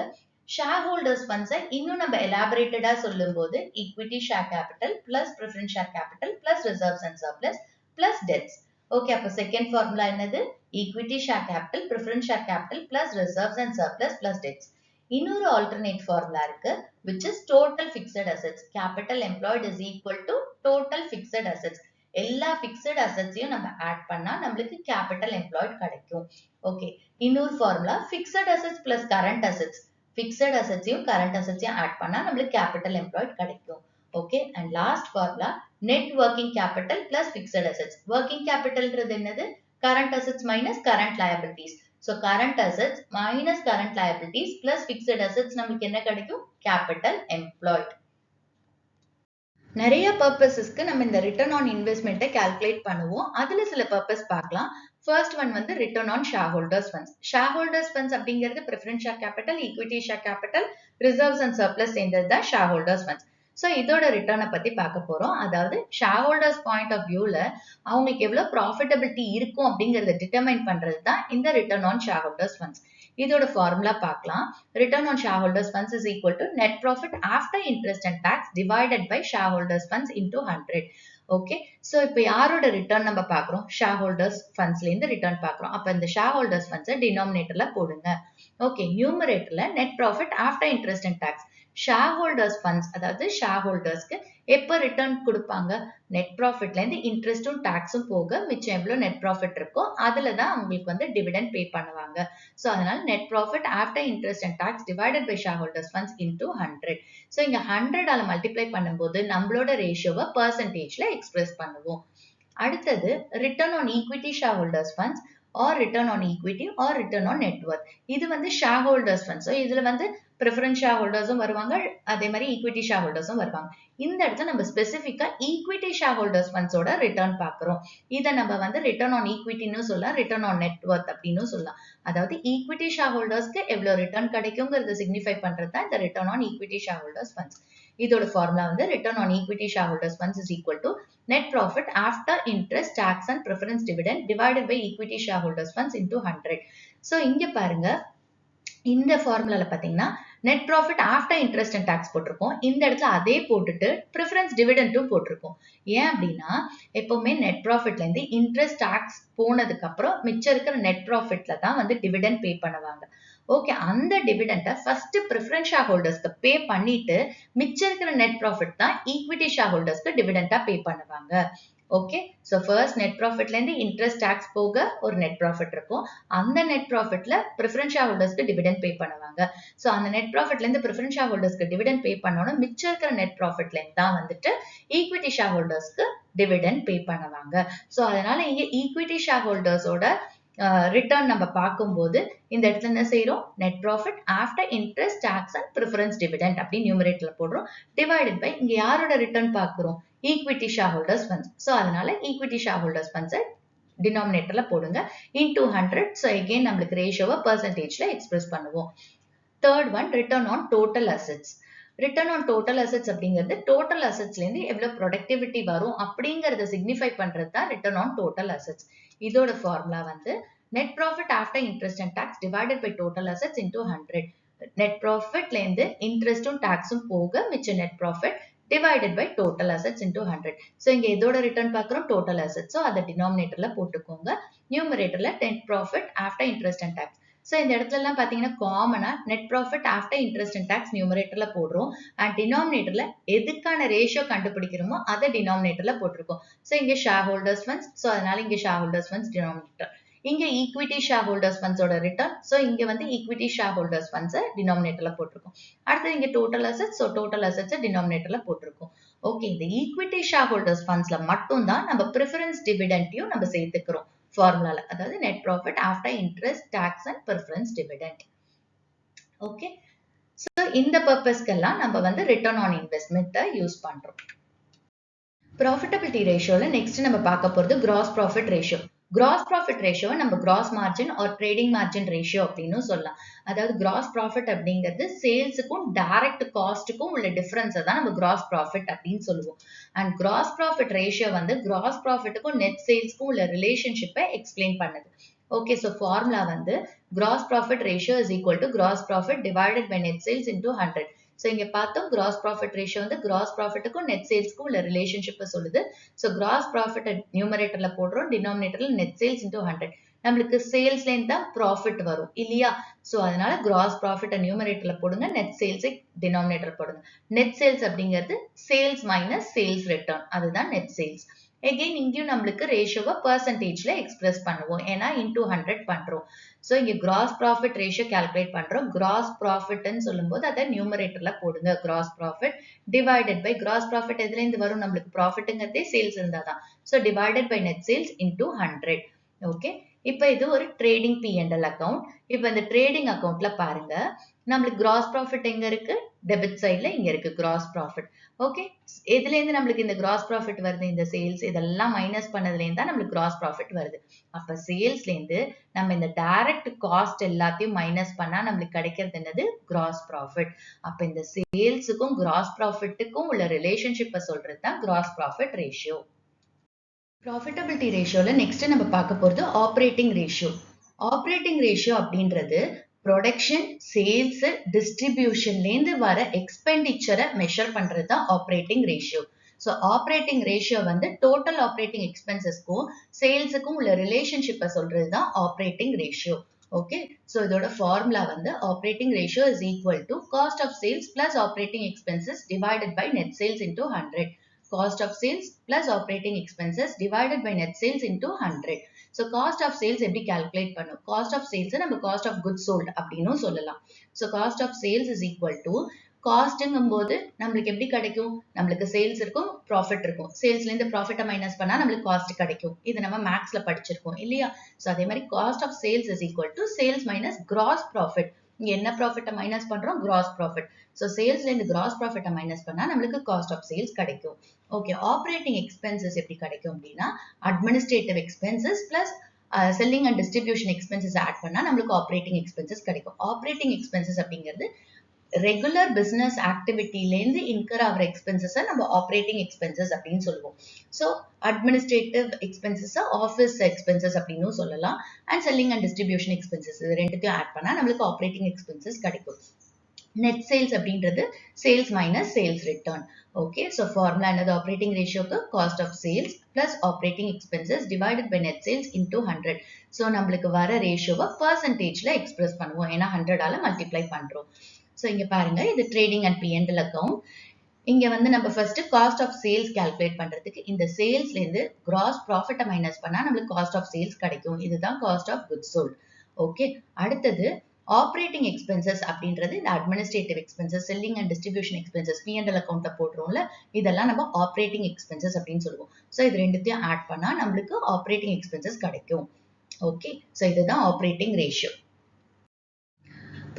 ஷேர் ஹோல்டர்ஸ் ஃபண்ட்ஸை இன்னும் நம்ம எலாபரேட்டடா சொல்லும் போது equity share capital plus preference share capital plus reserves and surplus plus debts. Okay. அப்போ செகண்ட் ஃபார்முலா என்னது? Equity share capital, preference share capital plus reserves and surplus plus debts. இன்னொரு ஆல்டர்னேட் ஃபார்முலா இருக்கு which is total fixed assets. Capital employed is equal to total fixed assets. எல்லா fixed அசெட்ஸையும் நம்ம add பண்ணா நம்மளுக்கு capital employed கிடைக்கும். Okay. இன்னொரு formula fixed assets plus current assets. Fixed அசெட்ஸையும் கரண்ட் அசெட்ஸையும் ஆட் பண்ணா நம்மளுக்கு கேபிட்டல் எம்ப்ளாய்ட் கிடைக்கும். Okay. And last formula net working capital plus fixed assets. Working கேபிட்டல்ன்றது என்னது? Current assets minus current liabilities. So current assets minus current liabilities plus fixed assets நம்மளுக்கு என்ன கிடைக்கும்? Capital employed. நிறைய பர்பஸஸ்க்கு நம்ம இந்த ரிட்டர்ன் ஆன் இன்வெஸ்ட்மெண்ட்டை கால்குலேட் பண்ணுவோம். அதுல சில பர்பஸ் பார்க்கலாம். ஃபர்ஸ்ட் ஒன் வந்து return on shareholders funds. Shareholders funds அப்படிங்கிறது preference share capital, equity share capital, reserves and surplus சேர்ந்தது தான் ஷேர்ஹோல்டர்ஸ் ஃபண்ட்ஸ். ஸோ இதோட ரிட்டர்னை பத்தி பார்க்க போறோம். அதாவது ஷேர்ஹோல்டர்ஸ் பாயிண்ட் ஆஃப் வியூல அவங்களுக்கு எவ்வளவு ப்ராஃபிட்டபிலிட்டி இருக்கும் அப்படிங்கறத டிட்டர்மைன் பண்றது தான் இந்த ரிட்டர்ன் ஆன் ஷேர்ஹோல்டர்ஸ் ஃபண்ட்ஸ். இதோட ஃபார்முலா பார்க்கலாம். Return on shareholders funds is equal to net profit after interest and tax divided by shareholders funds into 100. Okay, so இப்போ யாரோட ரிட்டர்ன் நம்ம பாக்குறோம்? ஷேர்ஹோல்டர்ஸ் ஃபண்ட்ஸ்ல இருந்து ரிட்டர்ன் பாக்குறோம். அப்ப இந்த ஷேர்ஹோல்டர்ஸ் ஃபண்ட்ஸ் டினாமினேட்டர்ல போடுங்க. ஓகே, நியூமரேட்டர்ல net profit after interest and tax. Shareholders funds அதாவது ஷேர்ஹோல்டர்ஸ்க்கு எப்ப ரிட்டர்ன் கொடுப்பாங்க? நெட் ப்ராஃபிட்ல இருந்து இன்ட்ரெஸ்டும் டாக்ஸும் போக மிச்சம் எவ்வளவு நெட் ப்ராஃபிட் இருக்கோ அதுல தான் அவங்களுக்கு வந்து டிவிடெண்ட் பே பண்ணுவாங்க. சோ அதனால net profit after interest and tax divided by shareholders funds into 100. So இங்க 100 ஆல மல்டிப்ளை பண்ணும்போது நம்மளோட ரேஷியோவை பெர்சன்டேஜ்ல எக்ஸ்பிரஸ் பண்ணுவோம். அடுத்தது return on equity shareholders funds or return on equity or return on net worth. இது வந்து ஷேர்ஹோல்டர்ஸ் ஃபண்ட்ஸ். இதுல வந்து பிரெஃபரன்ஸ் ஷேர் ஹோல்டர்ஸும் வருவாங்க, அதே மாதிரி ஈக்விட்டி ஷேர் ஹோல்டர்ஸும் வருவாங்க. இந்த இடத்துல நம்ம ஸ்பெசிஃபிக்கா ஈக்விட்டி ஷேர் ஹோல்டர்ஸ் ஃபண்ட்ஸோட ரிட்டர்ன் பாக்குறோம். இதை நம்ம வந்து ரிட்டர்ன் ஆன் ஈக்விட்டின்னு சொல்லலாம், ரிட்டர்ன் ஆன் நெட்வொர்க் அப்படின்னு சொல்லலாம். அதாவது ஈக்விட்டி ஷேர் ஹோல்டர்ஸ்க்கு எவ்வளவு ரிட்டர்ன் கிடைக்குங்கிறத சிக்னிஃபை பண்றது தான் இந்த return on equity share holders funds. இதோட ஃபார்முலா வந்து return on equity share holders funds is equal to net profit after interest, tax and preference dividend divided by equity shareholders funds into 100. So இங்க பாருங்க, இந்த ஃபார்முலால பாத்தீங்கன்னா net profit after interest and tax போட்டிருக்கோம். இந்த இடத்துல அதே போட்டுட்டு preference dividendம் போட்டிருக்கோம். ஏன் அப்படின்னா எப்பவுமே net profitல இருந்து interest tax போனதுக்கு அப்புறம் மிச்சம் இருக்கிற net profitல தான் வந்து dividend pay பண்ணுவாங்க. ஓகே, அந்த டிவிடெண்ட ஃபர்ஸ்ட் பிரெஃபரன்ஸ் ஷேர் ஹோல்டர்ஸ்க்கு பே பண்ணிட்டு மிச்சம் இருக்கிற நெட் ப்ராஃபிட் தான் ஈக்விட்டி ஷேர் ஹோல்டர்ஸ்க்கு டிவிடெண்டா பே பண்ணுவாங்க. ஓகே, சோ ஃபர்ஸ்ட் நெட் ப்ராஃபிட்ல இருந்து இன்ட்ரெஸ்ட் டாக்ஸ் போக ஒரு நெட் ப்ராஃபிட் இருக்கும். அந்த நெட் ப்ராஃபிட்ல பிரெஃபரன்ஸ் ஷேர் ஹோல்டர்ஸ்க்கு டிவிடெண்ட் பே பண்ணுவாங்க. சோ அந்த நெட் ப்ராஃபிட்ல இருந்து பிரெஃபரன்ஸ் ஷேர் ஹோல்டர்ஸ்க்கு டிவிடெண்ட் பே பண்ணனும், மிச்சம் இருக்கிற நெட் ப்ராஃபிட்ல இருந்து தான் வந்துட்டு ஈக்விட்டி ஷேர் ஹோல்டர்ஸ்க்கு டிவிடெண்ட் பே பண்ணுவாங்க. சோ அதனால இங்க ஈக்விட்டி ஷேர் ஹோல்டர்ஸோட ரிட்டர்ன் நம்ம பார்க்கும்போது இந்த இடத்துல என்ன செய்யறோம்? Net profit after interest, tax and preference dividend அப்படி நியூமரேட்டர்ல போடுறோம். டிவைடட் பை இங்க யாரோட ரிட்டர்ன் பார்க்கிறோம்? Equity share holders funds. So அதனால ஈக்விட்டி ஷேர் ஹோல்டர்ஸ் ஃபண்ட்ஸ் டினாமினேட்டர்ல போடுங்க இன்டூ 100. சோ அகைன் நம்மளுக்கு ரேஷியோவை பெர்சன்டேஜ்ல எக்ஸ்பிரஸ் பண்ணுவோம். Third one return on total assets. Return on total assets அப்படிங்கிறது டோட்டல் அசெட்ஸ்ல இருந்து எவ்வளவு ப்ரொடக்டிவிட்டி வரும் அப்படிங்கறத சிக்னிஃபை பண்றது தான் ரிட்டர்ன் ஆன் டோட்டல் அசெட்ஸ். இதோட ஃபார்முலா வந்து net profit after interest and tax divided by total assets into 100. net profitல இருந்து இன்ட்ரெஸ்டும் டாக்ஸும் போக மிச்ச net profit divided by total assets into 100. So இங்க இதோட ரிட்டர்ன் பார்க்கிறோம் டோட்டல் அசெட்ஸ். சோ அத டினாமினேட்டர்ல போட்டுக்கோங்க. நியூமரேட்டர்ல net profit after interest and tax. So இந்த இடத்துல எல்லாம் பாத்தீங்கன்னா காமனா net profit after interest and tax நியூமரேட்டர்ல போடுறோம். அண்ட் டினாமினேட்டர்ல எதுக்கான ரேஷியோ கண்டுபிடிக்கிறோமோ அதை டினாமினேட்டர்ல போட்டிருக்கோம். சோ இங்க ஷேர் ஹோல்டர்ஸ் ஃபண்ட்ஸ். சோ அதனால இங்க ஷேர் ஹோல்டர்ஸ் ஃபண்ட்ஸ் டினாமினேட்டர். இங்க ஈக்விட்டி ஷேர் ஹோல்டர்ஸ் ஃபண்ட்ஸோட ரிட்டர்ன். சோ இங்க வந்து ஈக்விட்டி ஷேர் ஹோல்டர்ஸ் ஃபண்ட்ஸ் டினாமினேட்டர்ல போட்டிருக்கோம். அடுத்து இங்க total assets. So total assets டினாமினேட்டர்ல போட்டிருக்கோம். ஓகே, இந்த ஈக்விட்டி ஷேர் ஹோல்டர்ஸ் ஃபண்ட்ஸ்ல மட்டும் தான் நம்ம பிரெஃபரன்ஸ் டிவிடெண்டையும் நம்ம சேர்த்துக்கிறோம் ஃபார்முலால. அதாவது net profit after interest, tax and preference dividend. Okay, so இந்த பர்பஸ்க்கெல்லாம் நம்ம வந்து ரிட்டர்ன் ஆன் இன்வெஸ்ட்மெண்ட்டை யூஸ் பண்றோம். ப்ராஃபிட்டபிலிட்டி ரேஷியோல நெக்ஸ்ட் நம்ம பார்க்க போறது gross profit ratio. Gross profit ratio நம்ம gross margin or trading margin ratio அப்படின்னு சொல்லலாம். அதாவது கிராஸ் ப்ராஃபிட் அப்படிங்கிறது சேல்ஸுக்கும் டைரக்ட் காஸ்ட்டுக்கும் உள்ள டிஃபரன்ஸை தான் நம்ம கிராஸ் ப்ராஃபிட் அப்படின்னு சொல்லுவோம். அண்ட் கிராஸ் ப்ராஃபிட் ரேஷியோ வந்து கிராஸ் ப்ராஃபிட்டுக்கும் நெட் சேல்ஸ்க்கும் உள்ள ரிலேஷன்ஷிப்பை எக்ஸ்பிளைன் பண்ணுது. ஓகே, ஸோ ஃபார்முலா வந்து gross profit ratio is equal to gross profit divided by net sales into 100. So இங்க பார்த்தோம் கிராஸ் ப்ராஃபிட் ரேஷியோ வந்து கிராஸ் ப்ராஃபிட்டுக்கும் நெட் சேல்ஸ்க்கும் உள்ள ரிலேஷன்ஷிப்பை சொல்லுது. சோ கிராஸ் ப்ராஃபிட் நியூமரேட்டர்ல போடுறோம், டினாமினேட்டர்ல நெட் சேல்ஸ் இன்டூ 100. நம்மளுக்கு சேல்ஸ்ல இருந்து தான் ப்ராஃபிட் வரும் இல்லையா? சோ அதனால கிராஸ் ப்ராஃபிட் நியூமரேட்டர்ல போடுங்க, நெட் சேல்ஸ் டினாமினேட்டர் போடுங்க. நெட் சேல்ஸ் அப்படிங்கிறது சேல்ஸ் மைனஸ் சேல்ஸ் ரிட்டர்ன், அதுதான் நெட் சேல்ஸ். எகைன் இங்கேயும் நம்மளுக்கு ரேஷியோவை பெர்சன்டேஜ்ல எக்ஸ்பிரஸ் பண்ணுவோம், ஏன்னா இன்டூ 100 பண்றோம். சோ இங்க கிராஸ் ப்ராஃபிட் ரேஷியோ கால்குலேட் பண்றோம். கிராஸ் ப்ராஃபிட்னு சொல்லும்போது அதை நியூமரேட்டர்ல போடுங்க. Gross profit divided by gross profit எதுல இருந்து வரும்? நம்மளுக்கு ப்ராஃபிட்ங்கிறதே சேல்ஸ் இருந்தாதான். So divided by net sales into 100. Okay, இப்ப இது ஒரு ட்ரேடிங் P&L அக்கவுண்ட். இப்ப இந்த ட்ரேடிங் அக்கவுண்ட்ல பாருங்க, நம்மளுக்கு கிராஸ் ப்ராஃபிட் எங்க இருக்கு? டெபிட் சைட்ல இங்க இருக்கு கிராஸ் ப்ராஃபிட். ஓகே, எதுல இருந்து நம்மளுக்கு இந்த கிராஸ் ப்ராஃபிட் வருது? இந்த சேல்ஸ் இதெல்லாம் மைனஸ் பண்ணதுல இருந்து தான் நம்மளுக்கு கிராஸ் ப்ராஃபிட் வருது. அப்ப சேல்ஸ்ல இருந்து நம்ம இந்த டைரக்ட் காஸ்ட் எல்லாத்தையும் மைனஸ் பண்ணா நம்மளுக்கு கிடைக்கிறது என்னது? Gross profit. அப்ப இந்த சேல்ஸுக்கும் கிராஸ் ப்ராஃபிட்டுக்கும் உள்ள ரிலேஷன்ஷிப்பை சொல்றது தான் கிராஸ் ப்ராஃபிட் ரேஷியோ. ப்ராஃபிட்டபிலிட்டி ரேஷியோல நெக்ஸ்ட் நம்ம பார்க்க போறது ஆப்ரேட்டிங் ரேஷியோ. ஆப்ரேட்டிங் ரேஷியோ அப்படின்றது ப்ரொடக்ஷன், சேல்ஸ், டிஸ்ட்ரிபியூஷன்லேருந்து வர எக்ஸ்பெண்டிச்சரை மெஷர் பண்றது தான் operating ratio. So operating ratio வந்து டோட்டல் ஆப்ரேட்டிங் எக்ஸ்பென்சஸ்க்கும் சேல்ஸுக்கும் உள்ள ரிலேஷன்ஷிப்பை சொல்றது தான் ஆப்ரேட்டிங் ரேஷியோ. ஓகே, ஸோ இதோட ஃபார்முலா வந்து operating ratio is equal to cost of sales plus operating expenses divided by net sales into 100. Cost of sales plus operating expenses divided by net sales into 100. So cost of sales எப்படி calculate பண்ணும்? Cost of sales நம்ம cost of goods sold அப்படின்னும் சொல்லலாம். So cost of sales is equal to காஸ்ட்ங்கும் போது நம்மளுக்கு எப்படி கிடைக்கும்? நம்மளுக்கு சேல்ஸ் இருக்கும், ப்ராஃபிட் இருக்கும். சேல்ஸ்ல இருந்து ப்ராஃபிட்டை மைனஸ் பண்ணா நம்மளுக்கு காஸ்ட் கிடைக்கும். இது நம்ம மேக்ஸ்ல படிச்சிருக்கோம் இல்லையா? ஸோ அதே மாதிரி cost of sales is equal to sales minus gross profit. இங்க என்ன ப்ராஃபிட்டை மைனஸ் பண்றோம்? Gross profit. ஸோ சேல்ஸ்ல இருந்து கிராஸ் ப்ராஃபிட்டை மைனஸ் பண்ணா நம்மளுக்கு காஸ்ட் ஆஃப் சேல்ஸ் கிடைக்கும். ஓகே, ஆப்ரேட்டிங் எக்ஸ்பென்சஸ் எப்படி கிடைக்கும் அப்படின்னா administrative expenses plus selling and distribution expenses add பண்ணா நம்மளுக்கு ஆப்ரேட்டிங் எக்ஸ்பென்சஸ் கிடைக்கும். ஆப்ரேட்டிங் எக்ஸ்பென்சஸ் அப்படிங்கிறது ரெகுலர் பிசினஸ் ஆக்டிவிட்டிலேருந்து இன்கர் ஆகிற எக்ஸ்பென்சஸை நம்ம ஆப்ரேட்டிங் எக்ஸ்பென்சஸ் அப்படின்னு சொல்லுவோம். So administrative expenses office expenses அப்படின்னு சொல்லலாம். And selling and distribution expenses இது ரெண்டுத்தையும் ஆட் பண்ணா நம்மளுக்கு ஆப்ரேட்டிங் எக்ஸ்பென்சஸ் கிடைக்கும். நெட் சேல்ஸ் அப்படின்றது sales minus sales return. Okay, so formula என்னது? ஆப்ரேட்டிங் ரேஷியோக்கு cost of sales plus operating expenses divided by net sales into 100. So நம்மளுக்கு வர ரேஷியோவை பர்சன்டேஜ்ல எக்ஸ்பிரஸ் பண்ணுவோம், ஏன்னா 100ஆல மல்டிப்ளை பண்றோம். ஸோ இங்க பாருங்க, இது ட்ரேடிங் அண்ட் P&L அக்கௌண்ட். இங்க வந்து நம்ம first cost of sales calculate பண்றதுக்கு இந்த சேல்ஸ்ல இருந்து கிராஸ் ப்ராஃபிட்டை மைனஸ் பண்ணா நம்மளுக்கு காஸ்ட் ஆஃப் சேல்ஸ் கிடைக்கும். இதுதான் cost of goods sold. Okay, அடுத்தது ஆப்ரேட்டிங் எக்ஸ்பென்சஸ் அப்படின்றது இந்த administrative expenses, selling and distribution expenses, P&L அக்கௌண்ட்ல போடுறோம்ல, இதெல்லாம் நம்ம ஆப்ரேட்டிங் எக்ஸ்பென்சஸ் அப்படின்னு சொல்லுவோம். ஸோ இது ரெண்டுத்தையும் ஆட் பண்ணா நம்மளுக்கு ஆப்ரேட்டிங் எக்ஸ்பென்சஸ் கிடைக்கும். ஓகே, ஸோ இதுதான் ஆப்ரேட்டிங் ரேஷியோ.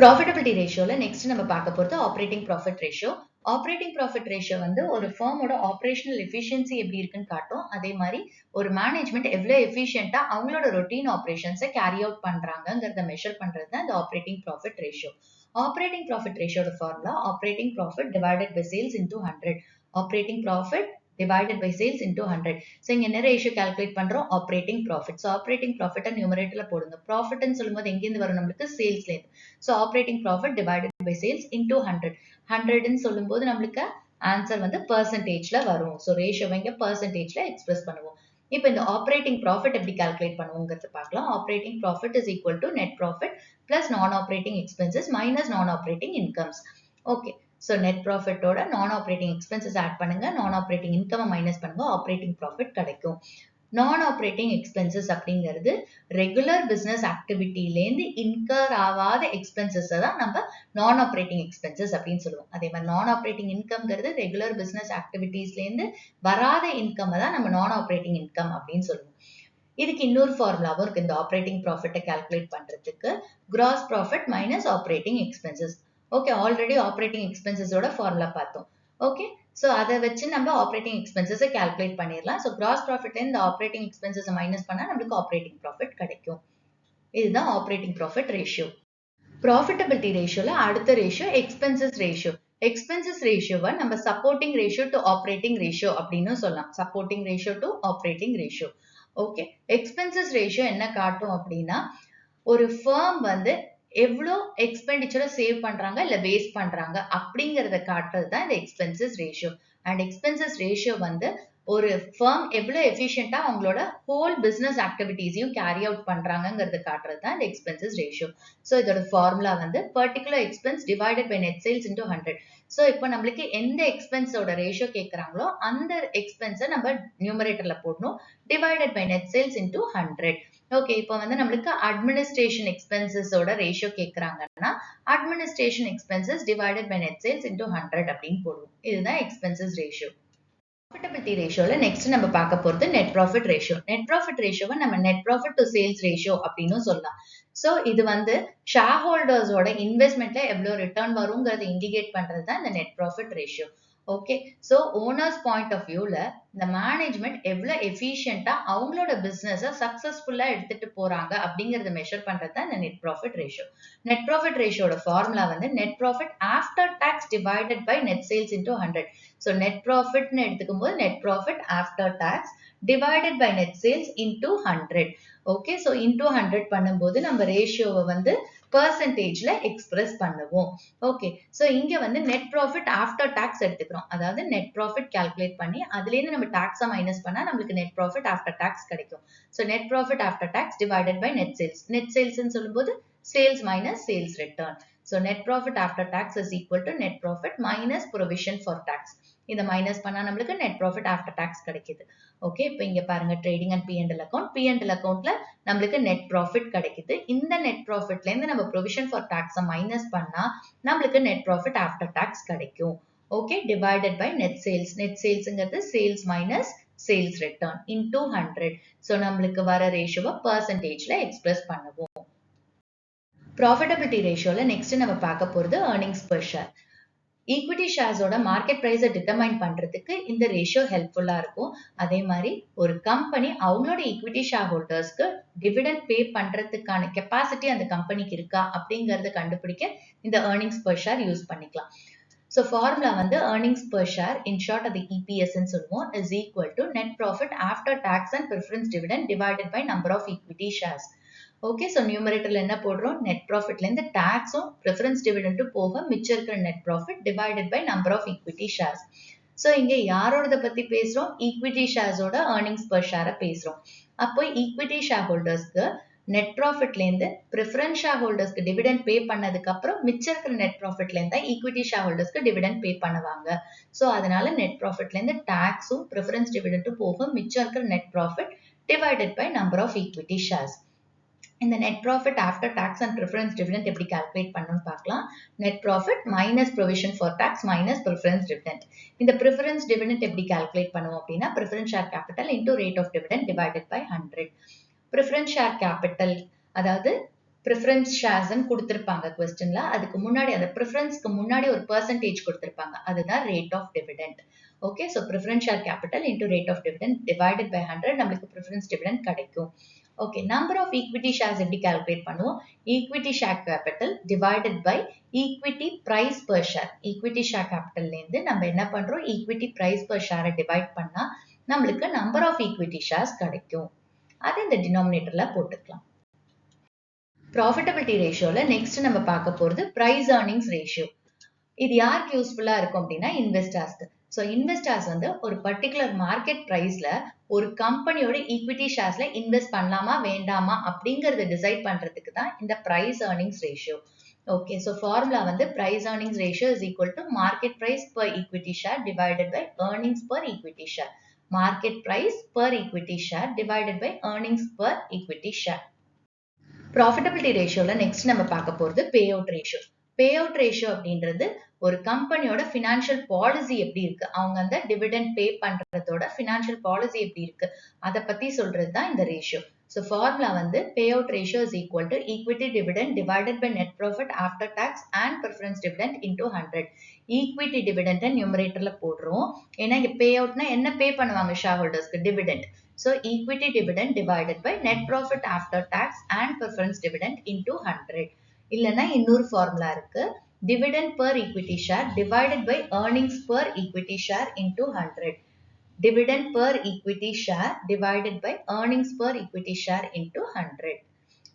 ப்ராஃபிட்டபிலிட்டி ரேஷியோல நெக்ஸ்ட் நம்ம பார்க்க போறது operating profit ratio. Operating profit ratio வந்து ஒரு ஃபர்மோட ஆப்ரேஷனல் எஃபிஷியன்சி எப்படி இருக்குன்னு காட்டும். அதே மாதிரி ஒரு மேனேஜ்மெண்ட் எவ்வளவு எஃபிஷியன்ட்டா அவங்களோட ரொட்டீன் ஆப்ரேஷன்ஸை கேரி அவுட் பண்றாங்கிறத மெஷர் பண்றது தான் இந்த operating profit ratio. Operating profit ரேஷியோட formula operating profit divided by sales into 100. Operating profit divided by sales into 100. So இங்க என்ன ரேஷியோ கால்குலேட் பண்றோம்? Operating profit. ஸோ ஆப்ரேட்டிங் ப்ராஃபிட்டை நியூமரேட்டர்ல போடுங்க. ப்ராஃபிட்னு சொல்லும்போது எங்கேருந்து வரும்? நம்மளுக்கு சேல்ஸ்ல இருந்து. So operating profit divided by sales into 100. 100ன்னு சொல்லும்போது நம்மளுக்கு ஆன்சர் வந்து பெர்சன்டேஜ்ல வரும். ஸோ ரேஷியோவை இங்க பெர்சன்டேஜ்ல எக்ஸ்பிரஸ் பண்ணுவோம். இப்போ இந்த ஆப்ரேட்டிங் ப்ராஃபிட் எப்படி கால்குலேட் பண்ணுவோங்கிறது பார்க்கலாம். Operating profit is equal to net profit plus non operating expenses minus non operating incomes. Okay, so net ப்ராஃபிட்டோட நான் ஆப்ரேட்டிங் எக்ஸ்பென்சஸ் ஆட் பண்ணுங்க, நான் ஆப்ரேட்டிங் இன்கம் மைனஸ் பண்ணுங்க, ஆப்ரேட்டிங் ப்ராஃபிட் கிடைக்கும். Non operating expenses அப்படிங்கிறது regular business ஆக்டிவிட்டிலேருந்து incur ஆகாத expenses தான் நம்ம நான் ஆப்ரேட்டிங் எக்ஸ்பென்சஸ் அப்படின்னு சொல்லுவோம். அதே மாதிரி நான் ஆப்ரேட்டிங் இன்கம்ங்கிறது ரெகுலர் பிசினஸ் ஆக்டிவிட்டிஸ்லேருந்து வராத இன்கம் தான் நம்ம நான் ஆப்ரேட்டிங் இன்கம் அப்படின்னு சொல்லுவோம். இதுக்கு இன்னொரு ஃபார்முலாவும் இருக்கு. இந்த ஆப்ரேட்டிங் ப்ராஃபிட்டை கால்குலேட் பண்றதுக்கு gross profit minus operating expenses. Okay, already operating எக்ஸ்பென்சஸோட ஃபார்முலா பார்த்தோம். ஓகே, ஸோ அதை வச்சு நம்ம ஆப்ரேட்டிங் எக்ஸ்பென்சஸை கால்குலேட் பண்ணிடலாம். ஸோ கிராஸ் ப்ராஃபிட்ல இந்த ஆப்ரேட்டிங் எக்ஸ்பென்சஸை மைனஸ் பண்ணா நம்மளுக்கு ஆப்ரேட்டிங் ப்ராஃபிட் கிடைக்கும். இதுதான் ஆப்ரேட்டிங் ப்ராஃபிட் ரேஷியோ. ப்ராஃபிட்டபிலிட்டி ரேஷியோல அடுத்த ரேஷியோ எக்ஸ்பென்சஸ் ரேஷியோ. எக்ஸ்பென்சஸ் ரேஷியோவை நம்ம supporting ratio to operating ratio அப்படின்னு சொல்லலாம். Supporting ratio to operating ratio. Okay, expenses ratio என்ன காட்டும் அப்படின்னா ஒரு ஃபர்ம் வந்து எவ்வளோ எக்ஸ்பெண்டிச்சரை சேவ் பண்றாங்க இல்ல வேஸ்ட் பண்றாங்க அப்படிங்கறத காட்டுறது தான் இந்த expenses ratio. And expenses ratio வந்து ஒரு ஃபர்ம் எவ்வளோ எஃபிஷியன்ட்டா அவங்களோட ஹோல் பிசினஸ் ஆக்டிவிட்டிஸையும் கேரி அவுட் பண்றாங்கிறத காட்டுறது தான் இந்த எக்ஸ்பென்சஸ் ரேஷியோ. ஸோ இதோட ஃபார்முலா வந்து particular expense divided by net sales into 100. So இப்போ நம்மளுக்கு எந்த எக்ஸ்பென்ஸோட ரேஷியோ கேட்குறாங்களோ அந்த எக்ஸ்பென்ஸை நம்ம நியூமரேட்டர்ல போடணும், divided by net sales into 100. Okay, இப்போ வந்து நம்மளுக்கு அட்மினிஸ்ட்ரேஷன் எக்ஸ்பென்சஸோட ரேஷியோ கேட்குறாங்கன்னா administration expenses divided by net sales into 100 அப்படின்னு போடுவோம். இதுதான் எக்ஸ்பென்சஸ் ரேஷியோ. ப்ராஃபிட்டபிலிட்டி ரேஷியோல நெக்ஸ்ட் நம்ம பார்க்க போறது net profit ratio. Net profit ரேஷியோவை நம்ம net profit to sales ratio அப்படின்னு சொல்லலாம். ஸோ இது வந்து ஷேர் ஹோல்டர்ஸோட இன்வெஸ்ட்மெண்ட்ல எவ்வளவு ரிட்டர்ன் வருங்கிறத இண்டிகேட் பண்றது தான் இந்த net profit ratio. Okay, so owners point of வியூல இந்த மேனேஜ்மெண்ட் எவ்வளவு எஃபிஷியன்ட்டா அவங்களோட பிசினஸை சக்சஸ்ஃபுல்லா எடுத்துட்டு போறாங்க அப்படிங்கறத மெஷர் பண்றது தான் இந்த net profit ratio. Net profit ரேஷியோட ஃபார்முலா வந்து net profit after tax divided by net sales into 100. So net ப்ராஃபிட்னு எடுத்துக்கும் போது net profit after tax divided by net sales into 100. Okay, so into 100 பண்ணும்போது நம்ம ரேஷியோவை வந்து பெர்சன்டேஜ்ல எக்ஸ்பிரஸ் பண்ணுவோம். ஓகே, ஸோ இங்க வந்து நெட் ப்ராஃபிட் ஆஃப்டர் டாக்ஸ் எடுத்துக்கிறோம். அதாவது நெட் ப்ராஃபிட் கால்குலேட் பண்ணி அதுலேருந்து நம்ம டாக்ஸை மைனஸ் பண்ணா நம்மளுக்கு நெட் ப்ராஃபிட் ஆஃப்டர் டாக்ஸ் கிடைக்கும். So net profit after tax divided by net sales. Net சேல்ஸ்ன்னு சொல்லும்போது sales minus sales return. So net profit after tax is equal to net profit minus provision for tax. இத minus பண்ணா நம்மளுக்கு net profit after tax கிடைக்குது. Okay, இப்போ இங்க பாருங்க trading and P&L account. P&L அக்கவுண்ட்ல நம்மளுக்கு net profit கிடைக்குது. இந்த net profitல இருந்து நம்ம provision for tax மைனஸ் பண்ணா நம்மளுக்கு net profit after tax கிடைக்கும். Okay, divided by net sales. Net salesங்கிறது sales minus sales return into 100. So நம்மளுக்கு வர ரேஷியோவை பெர்சன்டேஜ்ல எக்ஸ்பிரஸ் பண்ணுவோம். ப்ராஃபிட்டபிலிட்டி ரேஷியோல நெக்ஸ்ட் நம்ம பார்க்க போறது earnings per share. ஈக்விட்டி ஷேர்ஸோட மார்க்கெட் பிரைஸை டிட்டர்மைன் பண்றதுக்கு இந்த ரேஷியோ ஹெல்ப்ஃபுல்லா இருக்கும். அதே மாதிரி ஒரு கம்பெனி அவங்களோட ஈக்விட்டி ஷேர் ஹோல்டர்ஸ்க்கு டிவிடெண்ட் பே பண்றதுக்கான கெப்பாசிட்டி அந்த கம்பெனிக்கு இருக்கா அப்படிங்கறத கண்டுபிடிக்க இந்த earnings per share யூஸ் பண்ணிக்கலாம். ஸோ ஃபார்முலா வந்து earnings per share, in short அது EPS சொல்லுவோம், is equal to net profit after tax and preference dividend divided by number of equity shares. Okay, so நியூமரேட்டர்ல என்ன போடுறோம்? நெட் ப்ராஃபிட்ல இருந்து டாக்ஸும் preference டிவிடெண்டும் போக மிச்சம் இருக்கிற net profit divided by number of equity shares. So இங்க யாரோட பத்தி பேசுறோம்? ஈக்விட்டி ஷேர்ஸோட earnings per share பேசுறோம். அப்போ ஈக்விட்டி ஷேர் ஹோல்டர்ஸ்க்கு நெட் ப்ராஃபிட்ல இருந்து ப்ரிஃபரன்ஸ் ஷேர் ஹோல்டர்ஸ்க்கு டிவிடெண்ட் பே பண்ணதுக்கு அப்புறம் மிச்சம் இருக்கிற நெட் ப்ராஃபிட்ல இருந்தா ஈக்விட்டி ஷேர் ஹோல்டர்ஸ்க்கு டிவிடெண்ட் பே பண்ணுவாங்க. ஸோ அதனால நெட் ப்ராஃபிட்ல இருந்து டாக்ஸும் ப்ரிஃபரன்ஸ் டிவிடெண்டும் போக மிச்சம் இருக்கிற net profit divided by number of equity shares. இந்த net profit after tax and preference dividend எப்படி calculate பண்ணணும்னு பார்க்கலாம். net profit minus provision for tax minus preference dividend. இந்த preference dividend எப்படி calculate பண்ணுவோம் அப்படின்னா preference share capital into rate of dividend divided by 100. preference share capital அதாவது preference shares கொடுத்திருப்பாங்க questionல. அதுக்கு முன்னாடி அந்த preferenceக்கு முன்னாடி ஒரு percentage கொடுத்திருப்பாங்க. அதுதான் rate of dividend. Okay, so preference share capital into rate of dividend divided by 100 நம்மளுக்கு preference dividend கிடைக்கும். Okay, number of equity shares எப்படி calculate பண்ணுவோம்? Equity share capital divided by equity price per share. Equity share capital இருந்து நம்ம என்ன பண்றோம்? Equity price per share divide பண்ணா நம்மளுக்கு number of equity shares கிடைக்கும். அது இந்த denominatorல போட்டுக்கலாம். Profitability ratioல next நம்ம பார்க்க போறது price earnings ratio. இது யாருக்கு யூஸ்ஃபுல்லா இருக்கும் அப்படின்னா இன்வெஸ்டர்ஸ்க்கு. ஸோ இன்வெஸ்டர்ஸ் வந்து ஒரு பர்டிகுலர் மார்க்கெட் பிரைஸ்ல ஒரு கம்பெனியோட ஈக்விட்டி ஷேர்ஸ்ல இன்வெஸ்ட் பண்ணலாமா வேண்டாமா அப்படிங்கறத டிசைட் பண்றதுக்கு தான் இந்த price earnings ratio. Okay, so formula வந்து price earnings ratio is equal to market price per equity share divided by earnings per equity share. Market price per equity share divided by earnings per equity share. ப்ராஃபிட்டபிலிட்டி ரேஷியோல next நம்ம பார்க்க போறது pay out ratio. Pay out ratio அப்படின்றது ஒரு கம்பெனியோட financial policy எப்படி இருக்கு, அவங்க அந்த டிவிடெண்ட் பே பண்றதோட ஃபினான்ஷியல் பாலிசி எப்படி இருக்கு அதை பத்தி சொல்றது தான் இந்த ரேஷியோ. ஸோ ஃபார்முலா வந்து pay out ratio is equal to equity dividend divided by net profit after tax and preference dividend into 100. Equity டிவிடெண்ட்டை நியூமரேட்டர்ல போடுறோம். ஏன்னா இங்க பே அவுட்னா என்ன பே பண்ணுவாங்க ஷேர் ஹோல்டர்ஸ்க்கு? Dividend. So equity dividend divided by net profit after tax and preference dividend into 100. இல்லனா இன்னொரு ஃபார்முலா இருக்கு. Dividend per equity share divided by earnings per equity share into 100. Dividend per equity share divided by earnings per equity share into 100.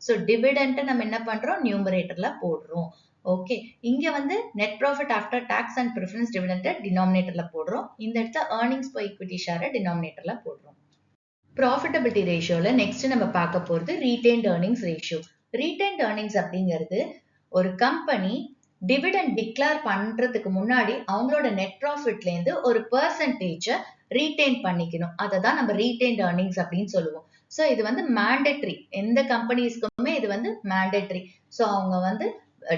So dividend நம்ம என்ன பண்றோம்? நியூமரேட்டர்ல போடுறோம். Okay, இங்க வந்து net profit after tax and preference dividend denominatorல போடுறோம். இந்த இடத்துல earnings per equity share denominatorல போடுறோம். ப்ராஃபிட்டபிலிட்டி ரேஷியோல நெக்ஸ்ட் நம்ம பார்க்க போறது retained earnings ratio. Retained earnings அப்படிங்கிறது ஒரு கம்பெனி டிவிடெண்ட் டிக்ளேர் பண்றதுக்கு முன்னாடி அவங்களோட நெட் ப்ராஃபிட்ல இருந்து ஒரு பெர்சன்டேஜ ரீடைன் பண்ணிக்கணும். அதை தான் நம்ம ரீடைன்ட் earnings அப்படின்னு சொல்லுவோம். ஸோ இது வந்து மேண்டேட்ரி, எந்த கம்பெனிஸ்க்குமே இது வந்து மேண்டேட்ரி. ஸோ அவங்க வந்து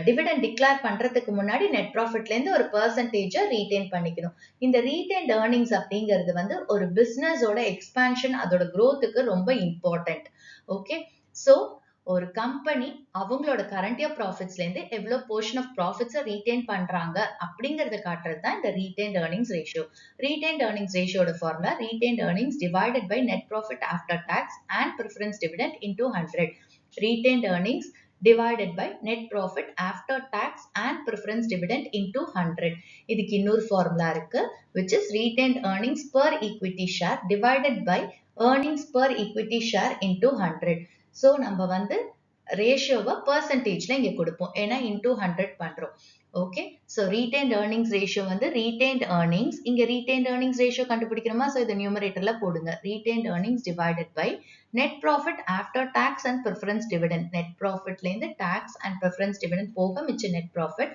டிவிடெண்ட் டிக்ளேர் பண்றதுக்கு முன்னாடி நெட் ப்ராஃபிட்ல இருந்து ஒரு பெர்சன்டேஜ ரீடைன் பண்ணிக்கணும். இந்த ரீடைன்ட் ஏர்னிங்ஸ் அப்படிங்கிறது வந்து ஒரு பிசினஸோட எக்ஸ்பான்ஷன் அதோட growthக்கு ரொம்ப இம்பார்ட்டன்ட். ஓகே, சோ ஒரு கம்பெனி அவங்களோட கரண்ட் இயர் ப்ராஃபிட்ஸ்ல இருந்து எவ்வளவு போர்ஷன் ஆஃப் ப்ராஃபிட்ஸை ரீடைன் பண்றாங்க அப்படிங்கறத காட்டுறது தான் இந்த retained earnings ratio. Retained earnings ரேஷியோட formula retained earnings divided by net profit after tax and preference dividend into 100. retained earnings divided by net profit after tax and preference dividend into 100. இதுக்கு இன்னொரு formula இருக்கு, which is retained earnings per equity share divided by earnings per equity share into 100. so நம்ம வந்து ரேஷியோவை பெர்சன்டேஜ்ல இங்க கொடுப்போம், ஏன்னா into 100 பண்றோம். Okay, so retained earnings ratio வந்து retained earnings, இங்க retained earnings ratio கண்டுபிடிக்கணுமா, சோ இத நியூமரேட்டர்ல போடுங்க. retained earnings divided by net profit after tax and preference dividend. net profitல இருந்து tax and preference dividend போக மிச்ச net profit